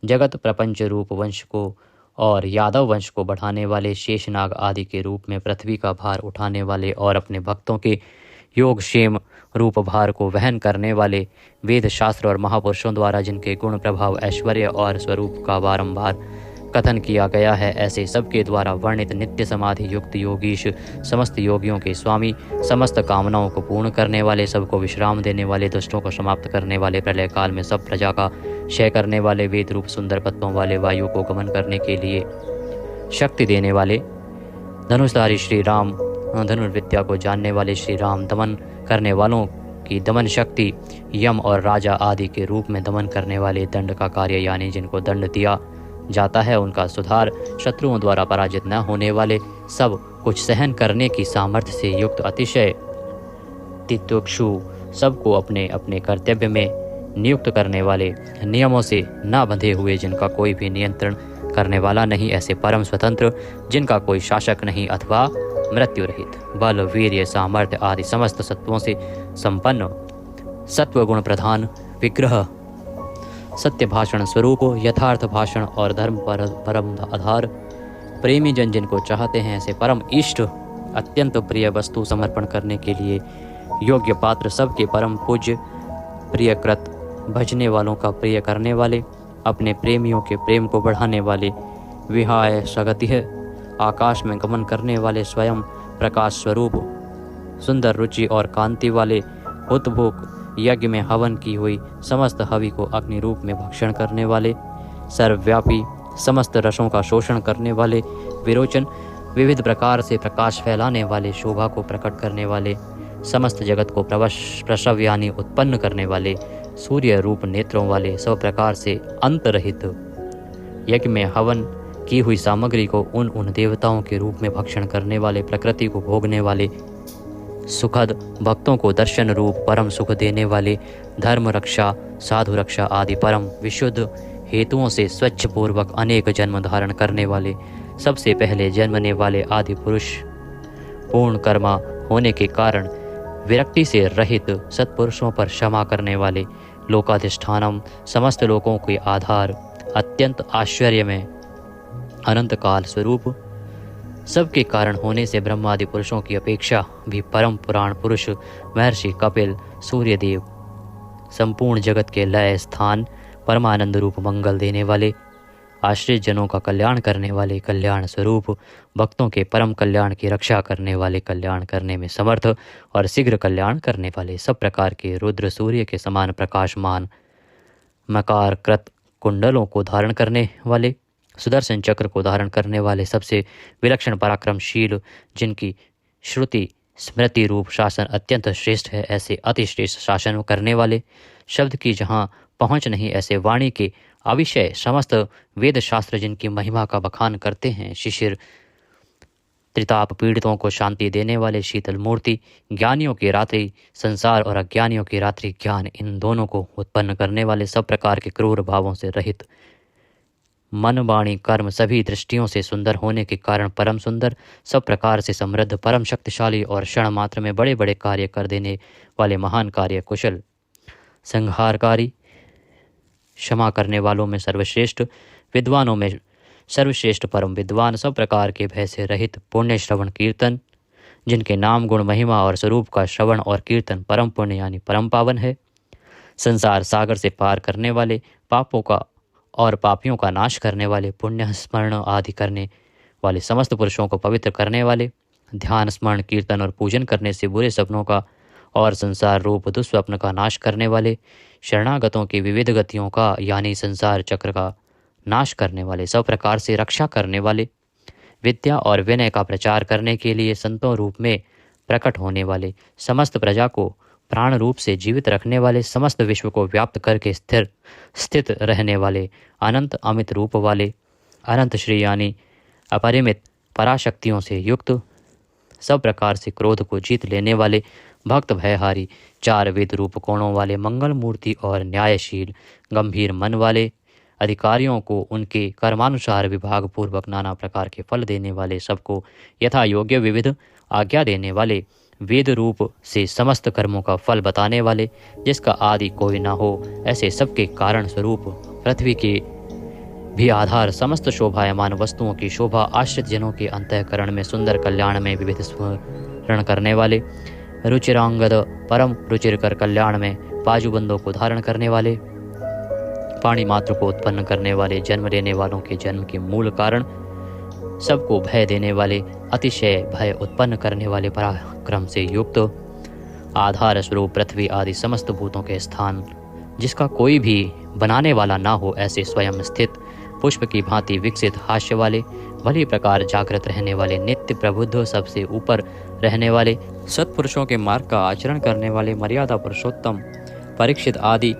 जगत प्रपंच रूप वंश को और यादव वंश को बढ़ाने वाले, शेषनाग आदि के रूप में पृथ्वी का भार उठाने वाले और अपने भक्तों के योगक्षेम रूप भार को वहन करने वाले, वेद शास्त्र और महापुरुषों द्वारा जिनके गुण, प्रभाव, ऐश्वर्य और स्वरूप का बारंबार कथन किया गया है, ऐसे सबके द्वारा वर्णित नित्य समाधि युक्त योगीश, समस्त योगियों के स्वामी, समस्त कामनाओं को पूर्ण करने वाले, सबको विश्राम देने वाले, दुष्टों को समाप्त करने वाले, प्रलय काल में सब प्रजा का क्षय करने वाले, वेद रूप सुंदर पत्तों वाले, वायु को गमन करने के लिए शक्ति देने वाले, धनुषधारी श्री राम, धनुर्विद्या को जानने वाले श्री राम, दमन करने वालों की दमन शक्ति, यम और राजा आदि के रूप में दमन करने वाले, दंड का कार्य यानी जिनको दंड दिया जाता है उनका सुधार, शत्रुओं द्वारा पराजित न होने वाले, सब कुछ सहन करने की सामर्थ्य से युक्त, अतिशय तितिक्षु, सबको अपने अपने कर्तव्य में नियुक्त करने वाले, नियमों से न बंधे हुए, जिनका कोई भी नियंत्रण करने वाला नहीं, ऐसे परम स्वतंत्र, जिनका कोई शासक नहीं अथवा मृत्यु रहित, बल, वीर्य, सामर्थ्य आदि समस्त सत्वों से संपन्न, सत्व गुण प्रधान, विग्रह, सत्य भाषण स्वरूप, यथार्थ भाषण और धर्म पर परम आधार, प्रेमी जन जिनको चाहते हैं, ऐसे परम इष्ट, अत्यंत प्रिय वस्तु समर्पण करने के लिए योग्य पात्र, सबके परम पूज्य, प्रियकृत, भजने वालों का प्रिय करने वाले, अपने प्रेमियों के प्रेम को बढ़ाने वाले, विहाय सगतिः, आकाश में गमन करने वाले, स्वयं प्रकाश स्वरूप, सुंदर रुचि और कांति वाले, हुतभुक, यज्ञ में हवन की हुई समस्त हवि को अग्नि रूप में भक्षण करने वाले, सर्वव्यापी, समस्त रसों का शोषण करने वाले, विरोचन, विविध प्रकार से प्रकाश फैलाने वाले, शोभा को प्रकट करने वाले, समस्त जगत को प्रसव यानी उत्पन्न करने वाले, सूर्य रूप नेत्रों वाले, सब प्रकार से अंत रहित, यज्ञ में हवन की हुई सामग्री को उन देवताओं के रूप में भक्षण करने वाले, प्रकृति को भोगने वाले, सुखद भक्तों को दर्शन रूप परम सुख देने वाले, धर्म रक्षा, साधु रक्षा आदि परम विशुद्ध हेतुओं से स्वच्छ पूर्वक अनेक जन्म धारण करने वाले, सबसे पहले जन्मने वाले आदि पुरुष, पूर्ण कर्मा होने के कारण विरक्ति से रहित सत्पुरुषों पर क्षमा करने वाले, लोकाधिष्ठानम समस्त लोकों के आधार, अत्यंत आश्चर्य में अनंत काल स्वरूप, सबके कारण होने से ब्रह्मादि पुरुषों की अपेक्षा भी परम पुराण पुरुष महर्षि कपिल, सूर्यदेव, संपूर्ण जगत के लय स्थान, परमानंद रूप मंगल देने वाले, आश्रित जनों का कल्याण करने वाले, कल्याण स्वरूप, भक्तों के परम कल्याण की रक्षा करने वाले, कल्याण करने में समर्थ और शीघ्र कल्याण करने वाले, सब प्रकार के रुद्र सूर्य के समान प्रकाशमान, मकार कृत कुंडलों को धारण करने वाले, सुदर्शन चक्र को धारण करने वाले, सबसे विलक्षण पराक्रमशील, जिनकी श्रुति स्मृति रूप शासन अत्यंत श्रेष्ठ है, ऐसे अति श्रेष्ठ शासन करने वाले, शब्द की जहाँ पहुँच नहीं ऐसे वाणी के अविषय समस्त वेद शास्त्र जिनकी महिमा का बखान करते हैं, शिशिर त्रिताप पीड़ितों को शांति देने वाले, शीतल मूर्ति, ज्ञानियों की रात्रि संसार और अज्ञानियों की रात्रि ज्ञान, इन दोनों को उत्पन्न करने वाले, सब प्रकार के क्रूर भावों से रहित, मन वाणी कर्म सभी दृष्टियों से सुंदर होने के कारण परम सुंदर, सब प्रकार से समृद्ध, परम शक्तिशाली और क्षण मात्र में बड़े बड़े कार्य कर देने वाले, महान कार्य कुशल, संहारकारी, क्षमा करने वालों में सर्वश्रेष्ठ, विद्वानों में सर्वश्रेष्ठ परम विद्वान, सब प्रकार के भय से रहित, पुण्य श्रवण कीर्तन, जिनके नाम गुण महिमा और स्वरूप का श्रवण और कीर्तन परम पुण्य यानी परम पावन है, संसार सागर से पार करने वाले, पापों का और पापियों का नाश करने वाले, पुण्य स्मरण आदि करने वाले, समस्त पुरुषों को पवित्र करने वाले, ध्यान स्मरण कीर्तन और पूजन करने से बुरे सपनों का और संसार रूप दुस्वप्न का नाश करने वाले, शरणागतों की विविध गतियों का यानी संसार चक्र का नाश करने वाले, सब प्रकार से रक्षा करने वाले, विद्या और विनय का प्रचार करने के लिए संतों रूप में प्रकट होने वाले, समस्त प्रजा को प्राण रूप से जीवित रखने वाले, समस्त विश्व को व्याप्त करके स्थित रहने वाले, अनंत अमित रूप वाले, अनंत श्री यानी अपरिमित पराशक्तियों से युक्त, सब प्रकार से क्रोध को जीत लेने वाले, भक्त भयहारी, चार वेद रूप कोणों वाले, मंगल मूर्ति और न्यायशील, गंभीर मन वाले, अधिकारियों को उनके कर्मानुसार विभाग पूर्वक नाना प्रकार के फल देने वाले, सबको यथा योग्य विविध आज्ञा देने वाले, वेद रूप से समस्त कर्मों का फल बताने वाले, जिसका आदि कोई न हो, ऐसे सबके कारण स्वरूप, पृथ्वी के भी आधार, समस्त शोभायमान वस्तुओं की शोभा, आश्रित जनों के अंतःकरण में सुंदर कल्याण में विविध स्मरण करने वाले, रुचिरांगद परम रुचिरकर कल्याण में बाजूबंदों को धारण करने वाले, पाणी मात्र को उत्पन्न करने वाले, जन्म लेने वालों के जन्म के मूल कारण, सबको भय देने वाले, अतिशय भय उत्पन्न करने वाले, पराक्रम से युक्त, आधार स्वरूप पृथ्वी आदि समस्त भूतों के स्थान, जिसका कोई भी बनाने वाला ना हो, ऐसे स्वयं स्थित, पुष्प की भांति विकसित, हास्य वाले, भली प्रकार जागृत रहने वाले, नित्य प्रबुद्ध, सबसे ऊपर रहने वाले, सत्पुरुषों के मार्ग का आचरण करने वाले, मर्यादा पुरुषोत्तम, परीक्षित आदि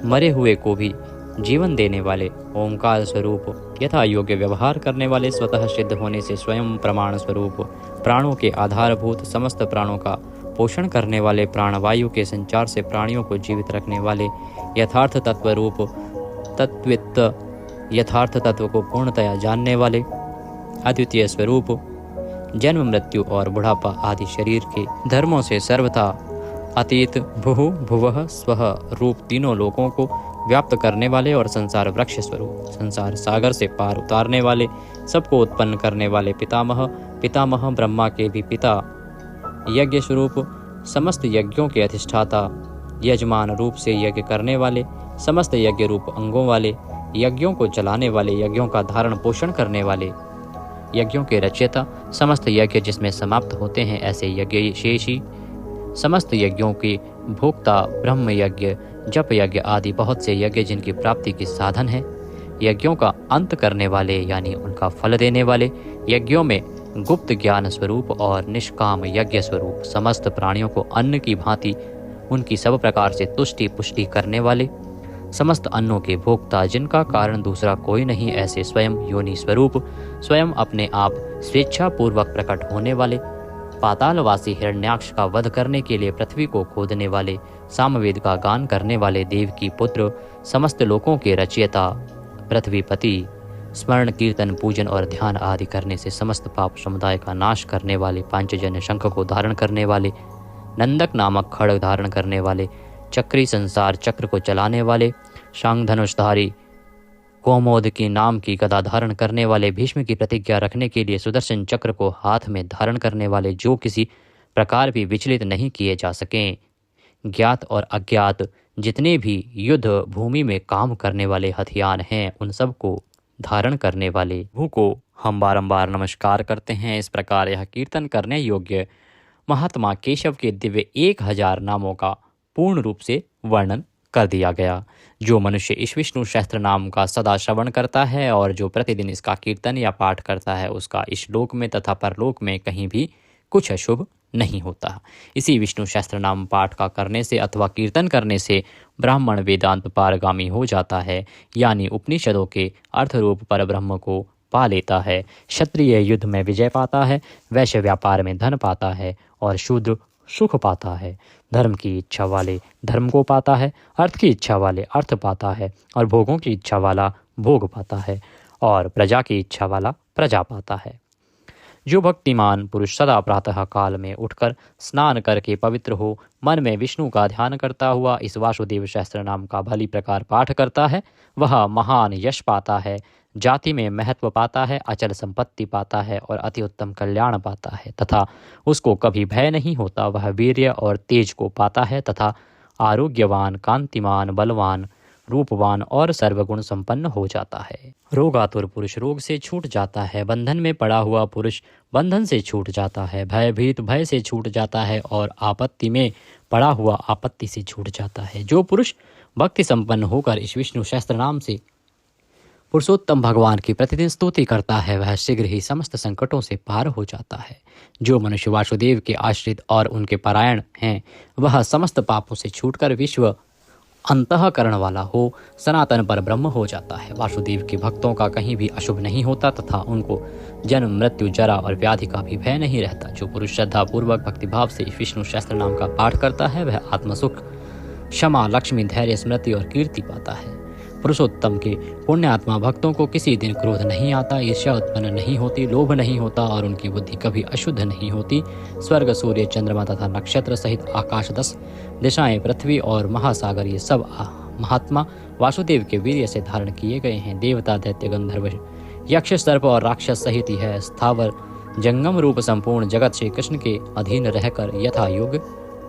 मरे हुए को भी जीवन देने वाले, ओंकार स्वरूप, यथा योग्य व्यवहार करने वाले, स्वतः सिद्ध होने से स्वयं प्रमाण स्वरूप, प्राणों के आधारभूत, समस्त प्राणों का पोषण करने वाले, प्राणवायु के संचार से प्राणियों को जीवित रखने वाले, यथार्थ तत्व रूप, तत्वित यथार्थ तत्व को पूर्णतया जानने वाले, अद्वितीय स्वरूप, जन्म मृत्यु और बुढ़ापा आदि शरीर के धर्मों से सर्वथा अतीत, भुः भुवः स्वः रूप तीनों लोकों को व्याप्त करने वाले और संसार वृक्ष स्वरूप, संसार सागर से पार उतारने वाले, सबको उत्पन्न करने वाले, पितामह पितामह ब्रह्मा के भी पिता, यज्ञ स्वरूप, समस्त यज्ञों के अधिष्ठाता, यजमान रूप से यज्ञ करने वाले, समस्त यज्ञ रूप अंगों वाले, यज्ञों को चलाने वाले, यज्ञों का धारण पोषण करने वाले, यज्ञों के रचयिता, समस्त यज्ञ जिसमें समाप्त होते हैं ऐसे यज्ञ शेषी, समस्त यज्ञों के भोक्ता, ब्रह्म यज्ञ, जप यज्ञ आदि बहुत से यज्ञ जिनकी प्राप्ति की साधन है, यज्ञों का अंत करने वाले यानी उनका फल देने वाले, यज्ञों में गुप्त ज्ञान स्वरूप और निष्काम यज्ञ स्वरूप, समस्त प्राणियों को अन्न की भांति उनकी सब प्रकार से तुष्टि पुष्टि करने वाले, समस्त अन्नों के भोक्ता, जिनका कारण दूसरा कोई नहीं, ऐसे स्वयं योनि स्वरूप, स्वयं अपने आप स्वेच्छा पूर्वक प्रकट होने वाले, पातालवासी हिरण्याक्ष का वध करने के लिए पृथ्वी को खोदने वाले, सामवेद का गान करने वाले, देव की पुत्र, समस्त लोकों के रचयिता, पृथ्वीपति, स्मरण कीर्तन पूजन और ध्यान आदि करने से समस्त पाप समुदाय का नाश करने वाले, पांचजन्य शंख को धारण करने वाले, नंदक नामक खड्ग धारण करने वाले, चक्री संसार चक्र को चलाने वाले, शांग धनुषधारी, कौमोद की नाम की गदा धारण करने वाले, भीष्म की प्रतिज्ञा रखने के लिए सुदर्शन चक्र को हाथ में धारण करने वाले, जो किसी प्रकार भी विचलित नहीं किए जा सकें, ज्ञात और अज्ञात जितने भी युद्ध भूमि में काम करने वाले हथियार हैं, उन सब को धारण करने वाले प्रभु को हम बारंबार नमस्कार करते हैं। इस प्रकार यह कीर्तन करने योग्य महात्मा केशव के दिव्य 1000 नामों का पूर्ण रूप से वर्णन कर दिया गया। जो मनुष्य इस विष्णु सहस्त्र नाम का सदा श्रवण करता है और जो प्रतिदिन इसका कीर्तन या पाठ करता है, उसका इस लोक में तथा परलोक में कहीं भी कुछ अशुभ नहीं होता। इसी विष्णु सहस्त्र नाम पाठ का करने से अथवा कीर्तन करने से ब्राह्मण वेदांत पारगामी हो जाता है, यानी उपनिषदों के अर्थ रूप पर ब्रह्म को पा लेता है, क्षत्रिय युद्ध में विजय पाता है, वैश्य व्यापार में धन पाता है और शूद्र सुख पाता है। धर्म की इच्छा वाले धर्म को पाता है, अर्थ की इच्छा वाले अर्थ पाता है और भोगों की इच्छा वाला भोग पाता है और प्रजा की इच्छा वाला प्रजा पाता है। जो भक्तिमान पुरुष सदा प्रातः काल में उठकर स्नान करके पवित्र हो, मन में विष्णु का ध्यान करता हुआ इस वासुदेव सहस्त्र नाम का भली प्रकार पाठ करता है, वह महान यश पाता है, जाति में महत्व पाता है, अचल संपत्ति पाता है और अति उत्तम कल्याण पाता है तथा उसको कभी भय नहीं होता। वह वीर्य और तेज को पाता है तथा आरोग्यवान, कांतिमान, बलवान, रूपवान और सर्वगुण संपन्न हो जाता है। रोगातुर पुरुष रोग से छूट जाता है, बंधन में पड़ा हुआ पुरुष बंधन से छूट जाता है, भयभीत भय से छूट जाता है और आपत्ति में पड़ा हुआ आपत्ति से छूट जाता है। जो पुरुष भक्ति संपन्न होकर इस विष्णु सहस्त्र नाम से पुरुषोत्तम भगवान की प्रतिदिन स्तुति करता है, वह शीघ्र ही समस्त संकटों से पार हो जाता है। जो मनुष्य वासुदेव के आश्रित और उनके परायण हैं, वह समस्त पापों से छूटकर विश्व अंतःकरण वाला हो, सनातन पर ब्रह्म हो जाता है। वासुदेव के भक्तों का कहीं भी अशुभ नहीं होता तथा उनको जन्म, मृत्यु, जरा और व्याधि का भी भय नहीं रहता। जो पुरुष श्रद्धा पूर्वक भक्तिभाव से विष्णु सहस्त्र नाम का पाठ करता है, वह आत्मसुख, क्षमा, लक्ष्मी, धैर्य, स्मृति और कीर्ति पाता है। पुरुषोत्तम के पुण्यात्मा भक्तों को किसी दिन क्रोध नहीं आता, ईर्ष्या उत्पन्न नहीं होती, लोभ नहीं होता और उनकी बुद्धि कभी अशुद्ध नहीं होती। स्वर्ग, सूर्य, चंद्रमा तथा नक्षत्र सहित आकाश, 10 दिशाएं, पृथ्वी और महासागर, ये सब महात्मा वासुदेव के वीर्य से धारण किए गए हैं। देवता, दैत्य, गंधर्व, यक्ष, सर्प और राक्षस सहित यह स्थावर जंगम रूप संपूर्ण जगत श्री कृष्ण के अधीन रहकर यथा योग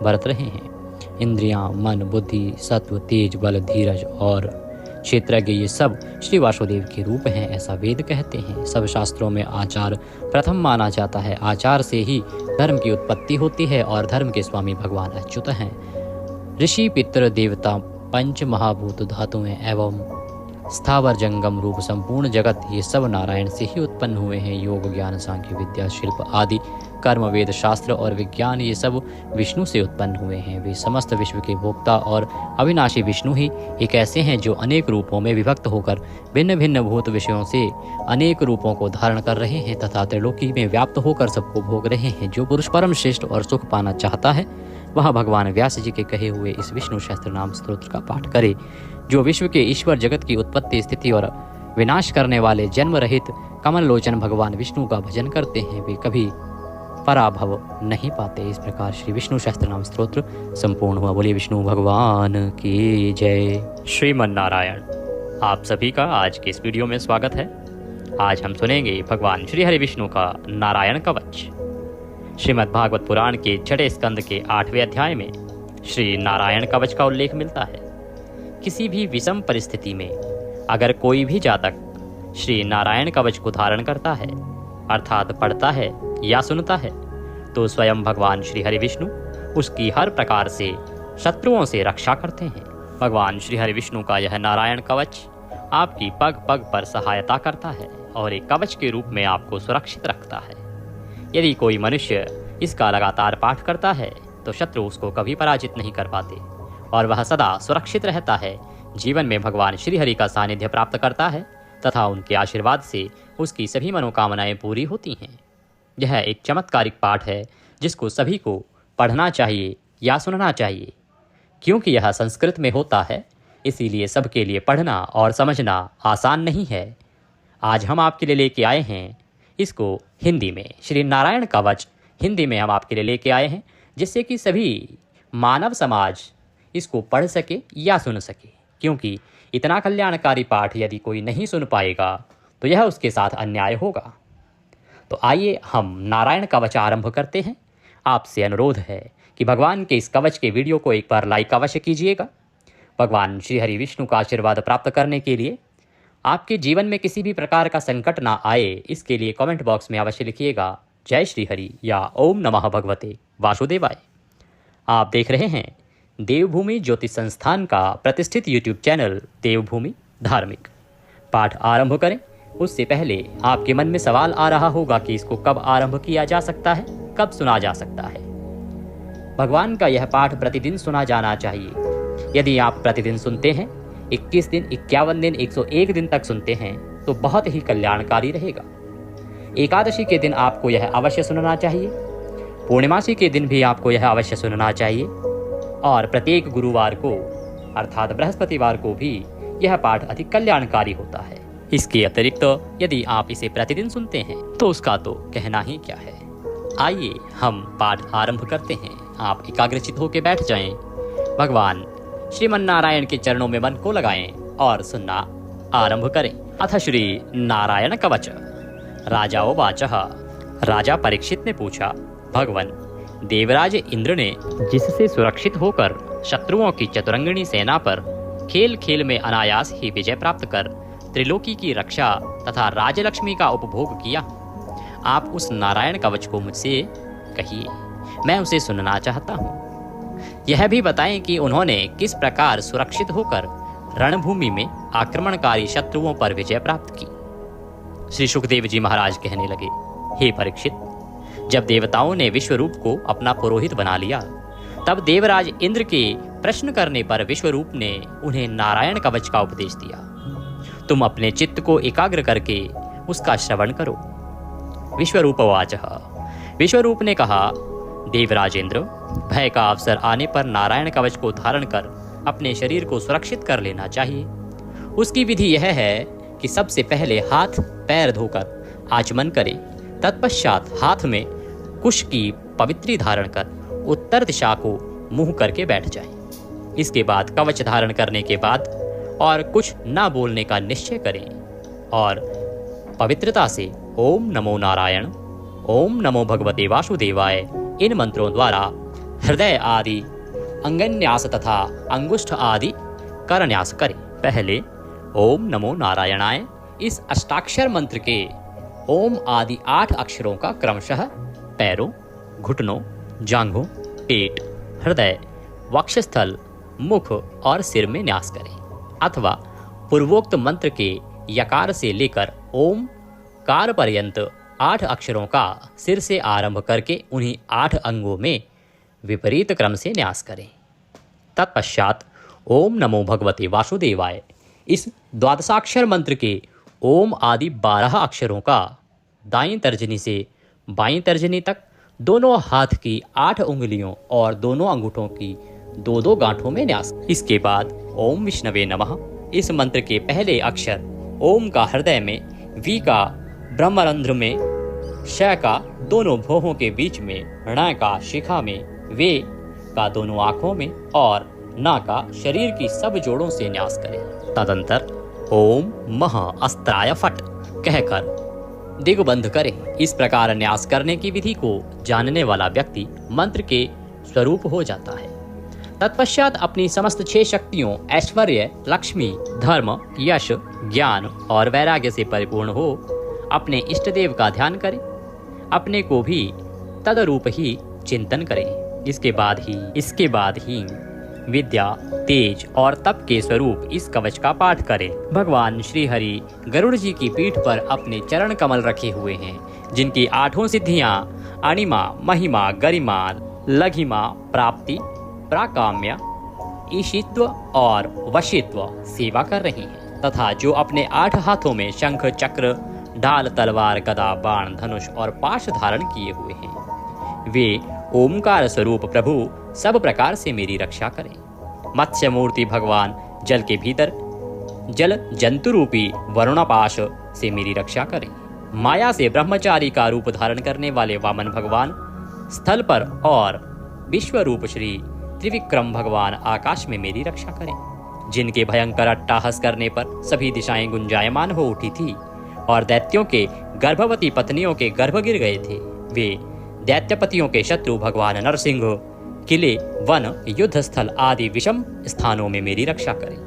बरत रहे हैं। इंद्रियां, मन, बुद्धि, सत्व, तेज, बल, धीरज और क्षेत्रज्ञ, ये सब श्री वासुदेव के रूप हैं, ऐसा वेद कहते हैं। सब शास्त्रों में आचार प्रथम माना जाता है। आचार से ही धर्म की उत्पत्ति होती है और धर्म के स्वामी भगवान अच्युत हैं। ऋषि, पितर, देवता, पंच महाभूत धातुएं एवं स्थावर जंगम रूप संपूर्ण जगत, ये सब नारायण से ही उत्पन्न हुए हैं। योग, ज्ञान, सांख्य, विद्या, शिल्प आदि कर्म, वेद, शास्त्र और विज्ञान, ये सब विष्णु से उत्पन्न हुए हैं। वे समस्त विश्व के भोक्ता और अविनाशी विष्णु ही एक ऐसे हैं जो अनेक रूपों में विभक्त होकर भिन्न भिन्न भूत विषयों से अनेक रूपों को धारण कर रहे हैं तथा त्रिलोकी में व्याप्त होकर सबको भोग रहे हैं। जो पुरुष परम श्रेष्ठ और सुख पाना चाहता है, वह भगवान व्यास जी के कहे हुए इस विष्णु सहस्त्र नाम स्तोत्र का पाठ करे। जो विश्व के ईश्वर, जगत की उत्पत्ति, स्थिति और विनाश करने वाले जन्म रहित कमल लोचन भगवान विष्णु का भजन करते हैं, वे कभी पराभव नहीं पाते। इस प्रकार श्री विष्णु सहस्त्र नाम स्तोत्र संपूर्ण हुआ। बोलिए विष्णु भगवान की जय। श्रीमन नारायण, आप सभी का आज के इस वीडियो में स्वागत है। आज हम सुनेंगे भगवान श्री हरि विष्णु का नारायण कवच। श्रीमद् भागवत पुराण के 6वें स्कंद के 8वें अध्याय में श्री नारायण कवच का उल्लेख मिलता है। किसी भी विषम परिस्थिति में अगर कोई भी जातक श्री नारायण कवच को धारण करता है, अर्थात पढ़ता है या सुनता है, तो स्वयं भगवान श्री हरि विष्णु उसकी हर प्रकार से शत्रुओं से रक्षा करते हैं। भगवान श्री हरि विष्णु का यह नारायण कवच आपकी पग पग पर सहायता करता है और एक कवच के रूप में आपको सुरक्षित रखता है। यदि कोई मनुष्य इसका लगातार पाठ करता है तो शत्रु उसको कभी पराजित नहीं कर पाते और वह सदा सुरक्षित रहता है, जीवन में भगवान श्रीहरि का सानिध्य प्राप्त करता है तथा उनके आशीर्वाद से उसकी सभी मनोकामनाएं पूरी होती हैं। यह एक चमत्कारिक पाठ है जिसको सभी को पढ़ना चाहिए या सुनना चाहिए। क्योंकि यह संस्कृत में होता है, इसीलिए सबके लिए पढ़ना और समझना आसान नहीं है। आज हम आपके लिए लेके आए हैं इसको हिंदी में, श्री नारायण कवच हिंदी में हम आपके लिए लेके आए हैं, जिससे कि सभी मानव समाज इसको पढ़ सके या सुन सके। क्योंकि इतना कल्याणकारी पाठ यदि कोई नहीं सुन पाएगा तो यह उसके साथ अन्याय होगा। तो आइए हम नारायण कवच आरंभ करते हैं। आपसे अनुरोध है कि भगवान के इस कवच के वीडियो को एक बार लाइक अवश्य कीजिएगा। भगवान श्री हरि विष्णु का आशीर्वाद प्राप्त करने के लिए आपके जीवन में किसी भी प्रकार का संकट ना आए, इसके लिए कमेंट बॉक्स में अवश्य लिखिएगा जय श्री हरि या ओम नमः भगवते वासुदेवाय। आप देख रहे हैं देवभूमि ज्योतिष संस्थान का प्रतिष्ठित यूट्यूब चैनल देवभूमि धार्मिक। पाठ आरंभ करें उससे पहले आपके मन में सवाल आ रहा होगा कि इसको कब आरंभ किया जा सकता है, कब सुना जा सकता है। भगवान का यह पाठ प्रतिदिन सुना जाना चाहिए। यदि आप प्रतिदिन सुनते हैं, 21 दिन, 51 दिन, 101 दिन तक सुनते हैं तो बहुत ही कल्याणकारी रहेगा। एकादशी के दिन आपको यह अवश्य सुनना चाहिए, पूर्णिमासी के दिन भी आपको यह अवश्य सुनना चाहिए और प्रत्येक गुरुवार को अर्थात बृहस्पतिवार को भी यह पाठ अधिक कल्याणकारी होता है। इसके अतिरिक्त यदि आप इसे प्रतिदिन सुनते हैं तो उसका तो कहना ही क्या है। आइए हम पाठ आरंभ करते हैं। आप एकाग्रचित होकर बैठ जाएं, भगवान श्रीमन नारायण के चरणों में मन को लगाएं और सुनना आरंभ करें। अथ श्री नारायण कवच। राजा उवाचः। राजा परीक्षित ने पूछा, भगवन देवराज इंद्र ने जिससे सुरक्षित होकर शत्रुओं की चतुरंगिणी सेना पर खेल खेल में अनायास ही विजय प्राप्त कर त्रिलोकी की रक्षा तथा राजलक्ष्मी का उपभोग किया, आप उस नारायण कवच को मुझसे कहिए, मैं उसे सुनना चाहता हूँ। यह भी बताएं कि उन्होंने किस प्रकार सुरक्षित होकर रणभूमि में आक्रमणकारी शत्रुओं पर विजय प्राप्त की। श्री सुखदेव जी महाराज कहने लगे, हे परीक्षित, जब देवताओं ने विश्वरूप को अपना पुरोहित बना लिया तब देवराज इंद्र के प्रश्न करने पर विश्वरूप ने उन्हें नारायण कवच का उपदेश दिया। तुम अपने चित्त को एकाग्र करके उसका श्रवण करो। विश्वरूप वाचः। विश्वरूप ने कहा, देवराज इंद्र, भय का अवसर आने पर नारायण कवच को धारण कर अपने शरीर को सुरक्षित कर लेना चाहिए। उसकी विधि यह है कि सबसे पहले हाथ पैर धोकर आचमन करें, तत्पश्चात हाथ में कुश की पवित्री धारण कर उत्तर दिशा को मुंह करके बैठ जाएं। इसके बाद कवच धारण करने के बाद और कुछ न बोलने का निश्चय करें और पवित्रता से ओम नमो नारायण, ओम नमो भगवते वासुदेवाय इन मंत्रों द्वारा हृदय आदि अंगन्यास तथा अंगुष्ठ आदि करन्यास करें। पहले ओम नमो नारायणाय इस अष्टाक्षर मंत्र के ओम आदि 8 अक्षरों का क्रमशः पैरों, घुटनों, जांघों, पेट, हृदय, वक्षस्थल, मुख और सिर में न्यास करें, अथवा पूर्वोक्त मंत्र के यकार से लेकर ओम कार पर्यंत 8 अक्षरों का सिर से आरंभ करके उन्हीं 8 अंगों में विपरीत क्रम से न्यास करें। तत्पश्चात ओम नमो भगवते वासुदेवाय इस द्वादशाक्षर मंत्र के ओम आदि 12 अक्षरों का दाईं तर्जनी से बाईं तर्जनी तक दोनों हाथ की 8 उंगलियों और दोनों अंगूठों की 2-2 गांठों में न्यास। इसके बाद ओम विष्णवे नमः इस मंत्र के पहले अक्षर ओम का हृदय में, वी का ब्रह्मरंध्र में, श का दोनों भौहों के बीच में, ण का शिखा में, वे का दोनों आंखों में और न का शरीर की सब जोड़ों से न्यास करें। तदंतर ओम मह अस्त्राय फट कहकर दिग्बंध करें। इस प्रकार न्यास करने की विधि को जानने वाला व्यक्ति मंत्र के स्वरूप हो जाता है। तत्पश्चात अपनी समस्त 6 शक्तियों ऐश्वर्य, लक्ष्मी, धर्म, यश, ज्ञान और वैराग्य से परिपूर्ण हो अपने इष्ट देव का ध्यान करें। अपने को भी तदरूप ही चिंतन करें। इसके बाद ही विद्या, तेज और तप के स्वरूप इस कवच का पाठ करें। भगवान श्री हरि गरुड़ जी की पीठ पर अपने चरण कमल रखे हुए हैं, जिनकी 8 सिद्धियां अणिमा, महिमा, गरिमा, लघिमा, प्राप्ति, प्राकाम्य, ईशित्व और वशित्व सेवा कर रही हैं तथा जो अपने 8 हाथों में शंख, चक्र, ढाल, तलवार, गदा, बाण, धनुष और पाश धारण किए हुए हैं, वे ओमकार स्वरूप प्रभु सब प्रकार से मेरी रक्षा करें। मत्स्य मूर्ति भगवान जल के भीतर जल जंतु रूपी वरुणापाश से मेरी रक्षा करें। माया से ब्रह्मचारी का रूप धारण करने वाले वामन भगवान स्थल पर और विश्व रूप श्री त्रिविक्रम भगवान आकाश में मेरी रक्षा करें। जिनके भयंकर अट्टहास करने पर सभी दिशाएं गुंजायमान हो उठी थी और दैत्यों के गर्भवती पत्नियों के गर्भ गिर गए थे, वे दैत्यपतियों के शत्रु भगवान नरसिंह किले, वन, युद्ध स्थल आदि विषम स्थानों में मेरी रक्षा करें।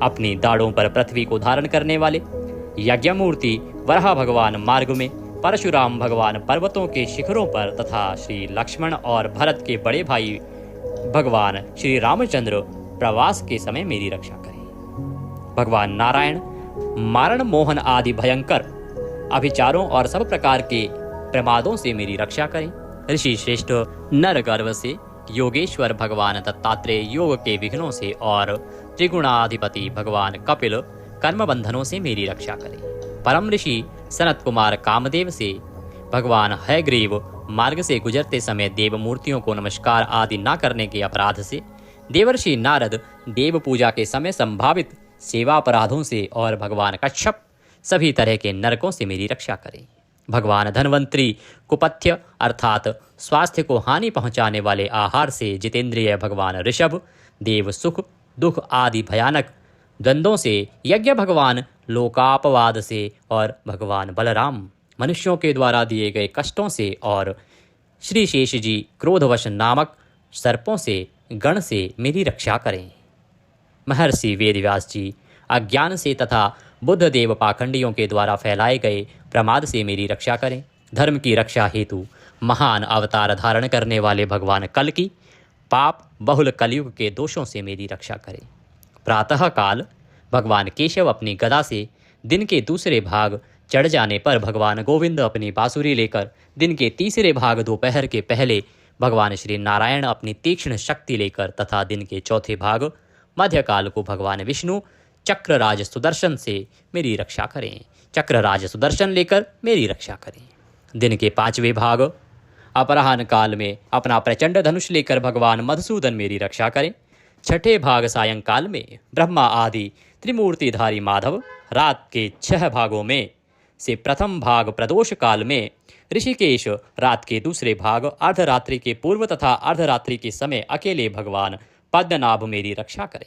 अपनी दाढ़ों पर पृथ्वी को धारण करने वाले यज्ञमूर्ति वराह भगवान मार्ग में, परशुराम भगवान पर्वतों के शिखरों पर तथा श्री लक्ष्मण और भरत के बड़े भाई भगवान श्री रामचंद्र प्रवास के समय मेरी रक्षा करें। भगवान नारायण मारण, मोहन आदि भयंकर अभिचारों और सब प्रकार के प्रमादों से मेरी रक्षा करें। ऋषि श्रेष्ठ नर गर्भ से, योगेश्वर भगवान दत्तात्रेय योग के विघ्नों से और त्रिगुणाधिपति भगवान कपिल कर्म बंधनों से मेरी रक्षा करें। परम ऋषि सनत कुमार कामदेव से, भगवान हयग्रीव मार्ग से गुजरते समय देव मूर्तियों को नमस्कार आदि न करने के अपराध से, देवर्षि नारद देव पूजा के समय संभावित सेवा अपराधों से और भगवान कच्छप सभी तरह के नरकों से मेरी रक्षा करें। भगवान धन्वंतरी कुपथ्य अर्थात स्वास्थ्य को हानि पहुंचाने वाले आहार से, जितेंद्रिय भगवान ऋषभ देव सुख दुख आदि भयानक द्वंद्वों से, यज्ञ भगवान लोकापवाद से और भगवान बलराम मनुष्यों के द्वारा दिए गए कष्टों से और श्री शेष जी क्रोधवश नामक सर्पों से, गण से मेरी रक्षा करें। महर्षि वेदव्यास जी अज्ञान से तथा बुद्ध देव पाखंडियों के द्वारा फैलाए गए प्रमाद से मेरी रक्षा करें। धर्म की रक्षा हेतु महान अवतार धारण करने वाले भगवान कल की पाप बहुल कलयुग के दोषों से मेरी रक्षा करें। प्रातः काल भगवान केशव अपनी गदा से, दिन के दूसरे भाग चढ़ जाने पर भगवान गोविंद अपनी बांसुरी लेकर, दिन के तीसरे भाग दोपहर के पहले भगवान श्री नारायण अपनी तीक्ष्ण शक्ति लेकर तथा दिन के चौथे भाग मध्यकाल को भगवान विष्णु चक्रराज सुदर्शन से मेरी रक्षा करें। चक्रराज सुदर्शन लेकर मेरी रक्षा करें। दिन के 5वें भाग अपराह्न काल में अपना प्रचंड धनुष लेकर भगवान मधुसूदन मेरी रक्षा करें। 6ठे भाग सायंकाल में ब्रह्मा आदि त्रिमूर्तिधारी माधव, रात के 6 भागों में से प्रथम भाग प्रदोष काल में ऋषिकेश, रात के दूसरे भाग अर्धरात्रि के पूर्व तथा अर्धरात्रि के समय अकेले भगवान पद्मनाभ मेरी रक्षा करें।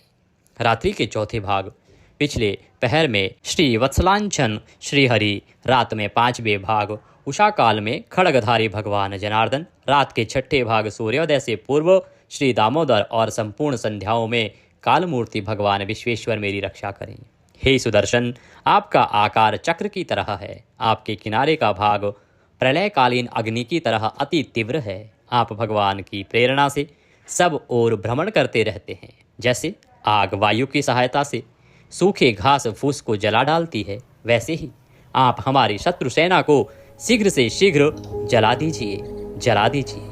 रात्रि के चौथे भाग पिछले पहर में श्री वत्सलांछन श्रीहरि, रात में 5वें भाग उषा काल में खड़गधारी भगवान जनार्दन, रात के 6ठे भाग सूर्योदय से पूर्व श्री दामोदर और संपूर्ण संध्याओं में कालमूर्ति भगवान विश्वेश्वर मेरी रक्षा करें। हे सुदर्शन, आपका आकार चक्र की तरह है, आपके किनारे का भाग प्रलयकालीन अग्नि की तरह अति तीव्र है। आप भगवान की प्रेरणा से सब ओर भ्रमण करते रहते हैं। जैसे आग वायु की सहायता से सूखे घास फूस को जला डालती है, वैसे ही आप हमारी शत्रु सेना को शीघ्र से शीघ्र जला दीजिए, जला दीजिए।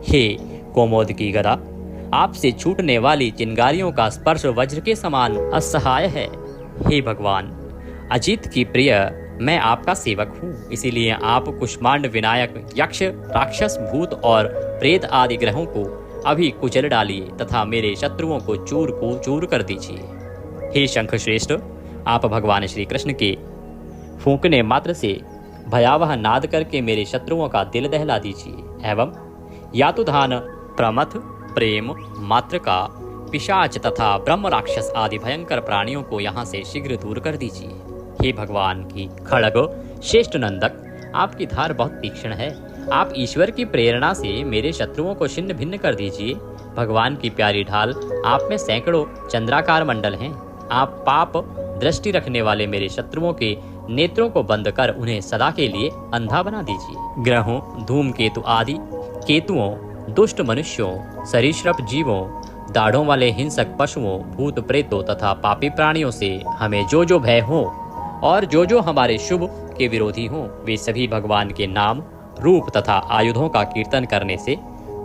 हे कोमोद की गदा, आपसे छूटने वाली चिंगारियों का स्पर्श वज्र के समान असहाय है। हे भगवान अजित की प्रिय, मैं आपका सेवक हूँ, इसीलिए आप कुष्मांड विनायक यक्ष, राक्षस, भूत और प्रेत आदि ग्रहों को अभी कुचल डालिए तथा मेरे शत्रुओं को चूर कर दीजिए। हे शंख श्रेष्ठ, आप भगवान श्री कृष्ण के फूंकने मात्र से भयावह नाद करके मेरे शत्रुओं का दिल दहला दीजिए एवं यातुधान, प्रमथ, प्रेम, मातृका, पिशाच तथा ब्रह्म राक्षस आदि भयंकर प्राणियों को यहाँ से शीघ्र दूर कर दीजिए। हे भगवान की खड़ग श्रेष्ठ नंदक, आपकी धार बहुत तीक्ष्ण है। आप ईश्वर की प्रेरणा से मेरे शत्रुओं को छिन्न भिन्न कर दीजिए। भगवान की प्यारी ढाल, आप में सैकड़ों चंद्राकार मंडल हैं। आप पाप दृष्टि रखने वाले मेरे शत्रुओं के नेत्रों को बंद कर उन्हें सदा के लिए अंधा बना दीजिए। ग्रहों, धूमकेतु आदि केतुओं, दुष्ट मनुष्यों, सरीसृप जीवों, दाढ़ों वाले हिंसक पशुओं, भूत प्रेतों तथा पापी प्राणियों से हमें जो जो भय हो और जो जो हमारे शुभ के विरोधी हों, वे सभी भगवान के नाम रूप तथा आयुधों का कीर्तन करने से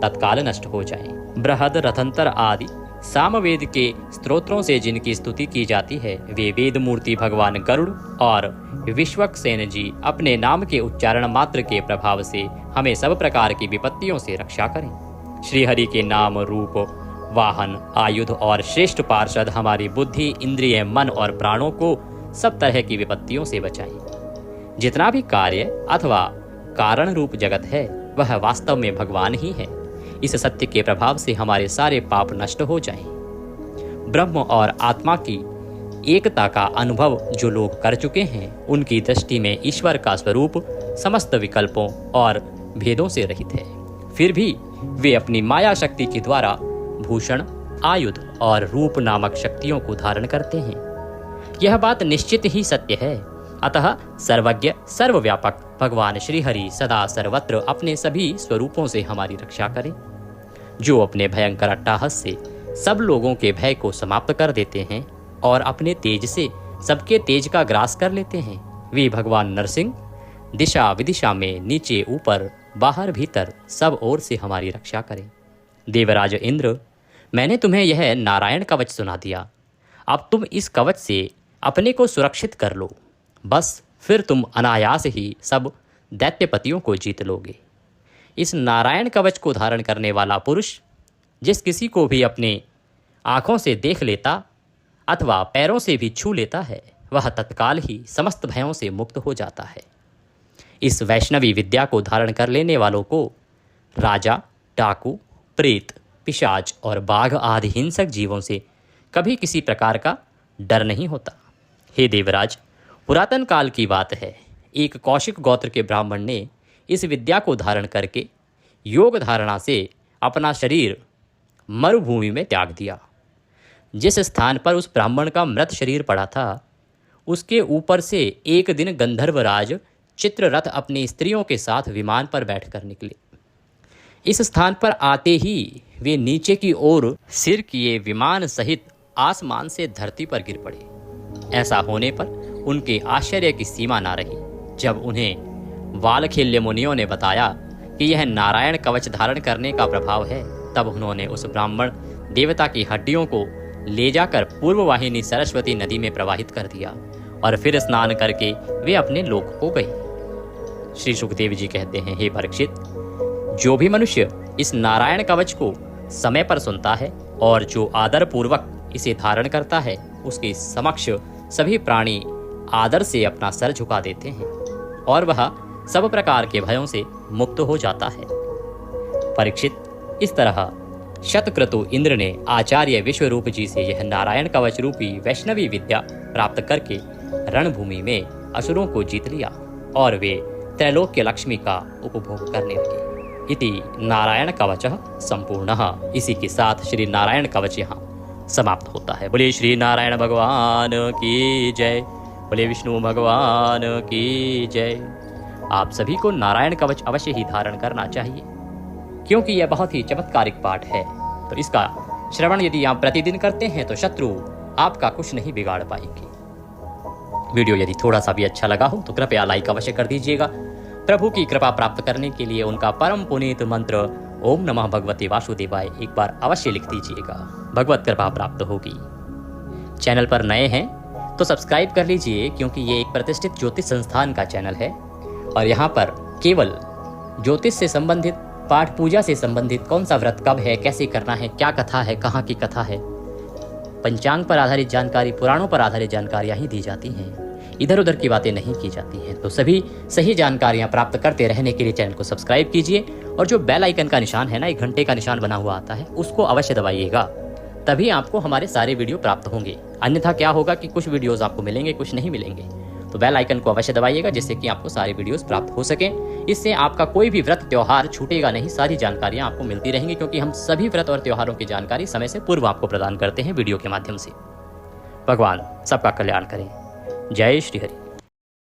तत्काल नष्ट हो जाएं। बृहद रथंतर आदि सामवेद के स्तोत्रों से जिनकी स्तुति की जाती है, वे वेद मूर्ति भगवान गरुड़ और विश्वक्सेन जी अपने नाम के उच्चारण मात्र के प्रभाव से हमें सब प्रकार की विपत्तियों से रक्षा करें। श्री हरि के नाम, रूप, वाहन, आयुध और श्रेष्ठ पार्षद हमारी बुद्धि, इंद्रिय, मन और प्राणों को सब तरह की विपत्तियों से बचाएं। जितना भी कार्य अथवा कारण रूप जगत है वह वास्तव में भगवान ही है। इस सत्य के प्रभाव से हमारे सारे पाप नष्ट हो जाएं। ब्रह्म और आत्मा की एकता का अनुभव जो लोग कर चुके हैं, उनकी दृष्टि में ईश्वर का स्वरूप समस्त विकल्पों और भेदों से रहित है। फिर भी वे अपनी माया शक्ति के द्वारा भूषण, आयुध और रूप नामक शक्तियों को धारण करते हैं। यह बात निश्चित ही सत्य है। अतः सर्वज्ञ सर्वव्यापक भगवान श्री हरि सदा सर्वत्र अपने सभी स्वरूपों से हमारी रक्षा करें। जो अपने भयंकर अट्टहास से सब लोगों के भय को समाप्त कर देते हैं और अपने तेज से सबके तेज का ग्रास कर लेते हैं, वे भगवान नरसिंह दिशा विदिशा में नीचे ऊपर बाहर भीतर सब ओर से हमारी रक्षा करें। देवराज इंद्र, मैंने तुम्हें यह नारायण कवच सुना दिया। अब तुम इस कवच से अपने को सुरक्षित कर लो। बस फिर तुम अनायास ही सब दैत्यपतियों को जीत लोगे। इस नारायण कवच को धारण करने वाला पुरुष जिस किसी को भी अपने आँखों से देख लेता अथवा पैरों से भी छू लेता है, वह तत्काल ही समस्त भयों से मुक्त हो जाता है। इस वैष्णवी विद्या को धारण कर लेने वालों को राजा, डाकू, प्रेत, पिशाच और बाघ आदि हिंसक जीवों से कभी किसी प्रकार का डर नहीं होता। हे देवराज, पुरातन काल की बात है, एक कौशिक गोत्र के ब्राह्मण ने इस विद्या को धारण करके योग धारणा से अपना शरीर मरुभूमि में त्याग दिया। जिस स्थान पर उस ब्राह्मण का मृत शरीर पड़ा था, उसके ऊपर से एक दिन गंधर्वराज चित्ररथ अपनी स्त्रियों के साथ विमान पर बैठकर निकले। इस स्थान पर आते ही वे नीचे की ओर सिर किए विमान सहित आसमान से धरती पर गिर पड़े। ऐसा होने पर उनके आश्चर्य की सीमा ना रही। जब उन्हें वालखिल्य मुनियों ने बताया कि यह नारायण कवच धारण करने का प्रभाव है, तब उन्होंने उस ब्राह्मण देवता की हड्डियों को ले जाकर पूर्ववाहिनी सरस्वती नदी में प्रवाहित कर दिया और फिर स्नान करके वे अपने लोक को गए। श्री सुखदेव जी कहते हैं, हे परीक्षित, जो भी मनुष्य इस नारायण कवच को समय पर सुनता है और जो आदर पूर्वक इसे धारण करता है, उसके समक्ष सभी प्राणी आदर से अपना सर झुका देते हैं और वह सब प्रकार के भयों से मुक्त हो जाता है। परीक्षित, इस तरह शतक्रतु इंद्र ने आचार्य विश्वरूप जी से यह नारायण कवच रूपी वैष्णवी विद्या प्राप्त करके रणभूमि में असुरों को जीत लिया और वे त्रैलोक्य लक्ष्मी का उपभोग करने लगे। इति नारायण कवच संपूर्णः। इसी के साथ श्री नारायण कवच यहाँ समाप्त होता है। बोले श्री नारायण भगवान की जय, बोले विष्णु भगवान की जय। आप सभी को नारायण कवच अवश्य ही धारण करना चाहिए, क्योंकि यह बहुत ही चमत्कारिक पाठ है। तो इसका श्रवण यदि आप प्रतिदिन करते हैं तो शत्रु आपका कुछ नहीं बिगाड़ पाएंगे। वीडियो यदि थोड़ा सा भी अच्छा लगा हो तो कृपया लाइक अवश्य कर दीजिएगा। प्रभु की कृपा प्राप्त करने के लिए उनका परम पुनीत मंत्र ओम नमः भगवते वासुदेवाय एक बार अवश्य लिख दीजिएगा, भगवत कृपा प्राप्त होगी। चैनल पर नए हैं तो सब्सक्राइब कर लीजिए, क्योंकि ये एक प्रतिष्ठित ज्योतिष संस्थान का चैनल है और यहाँ पर केवल ज्योतिष से संबंधित, पाठ पूजा से संबंधित, कौन सा व्रत कब है, कैसे करना है, क्या कथा है, कहाँ की कथा है, पंचांग पर आधारित जानकारी, पुराणों पर आधारित जानकारियाँ ही दी जाती हैं। इधर उधर की बातें नहीं की जाती हैं। तो सभी सही जानकारियाँ प्राप्त करते रहने के लिए चैनल को सब्सक्राइब कीजिए और जो बेल आइकन का निशान है ना, एक घंटे का निशान बना हुआ आता है, उसको अवश्य दबाइएगा, तभी आपको हमारे सारे वीडियो प्राप्त होंगे। अन्यथा क्या होगा कि कुछ वीडियोस आपको मिलेंगे, कुछ नहीं मिलेंगे। तो बेल आइकन को अवश्य दबाइएगा, जिससे कि आपको सारे वीडियोस प्राप्त हो सकें। इससे आपका कोई भी व्रत त्योहार छूटेगा नहीं, सारी जानकारियाँ आपको मिलती रहेंगी, क्योंकि हम सभी व्रत और त्योहारों की जानकारी समय से पूर्व आपको प्रदान करते हैं वीडियो के माध्यम से। भगवान सबका कल्याण करें। जय श्री हरि।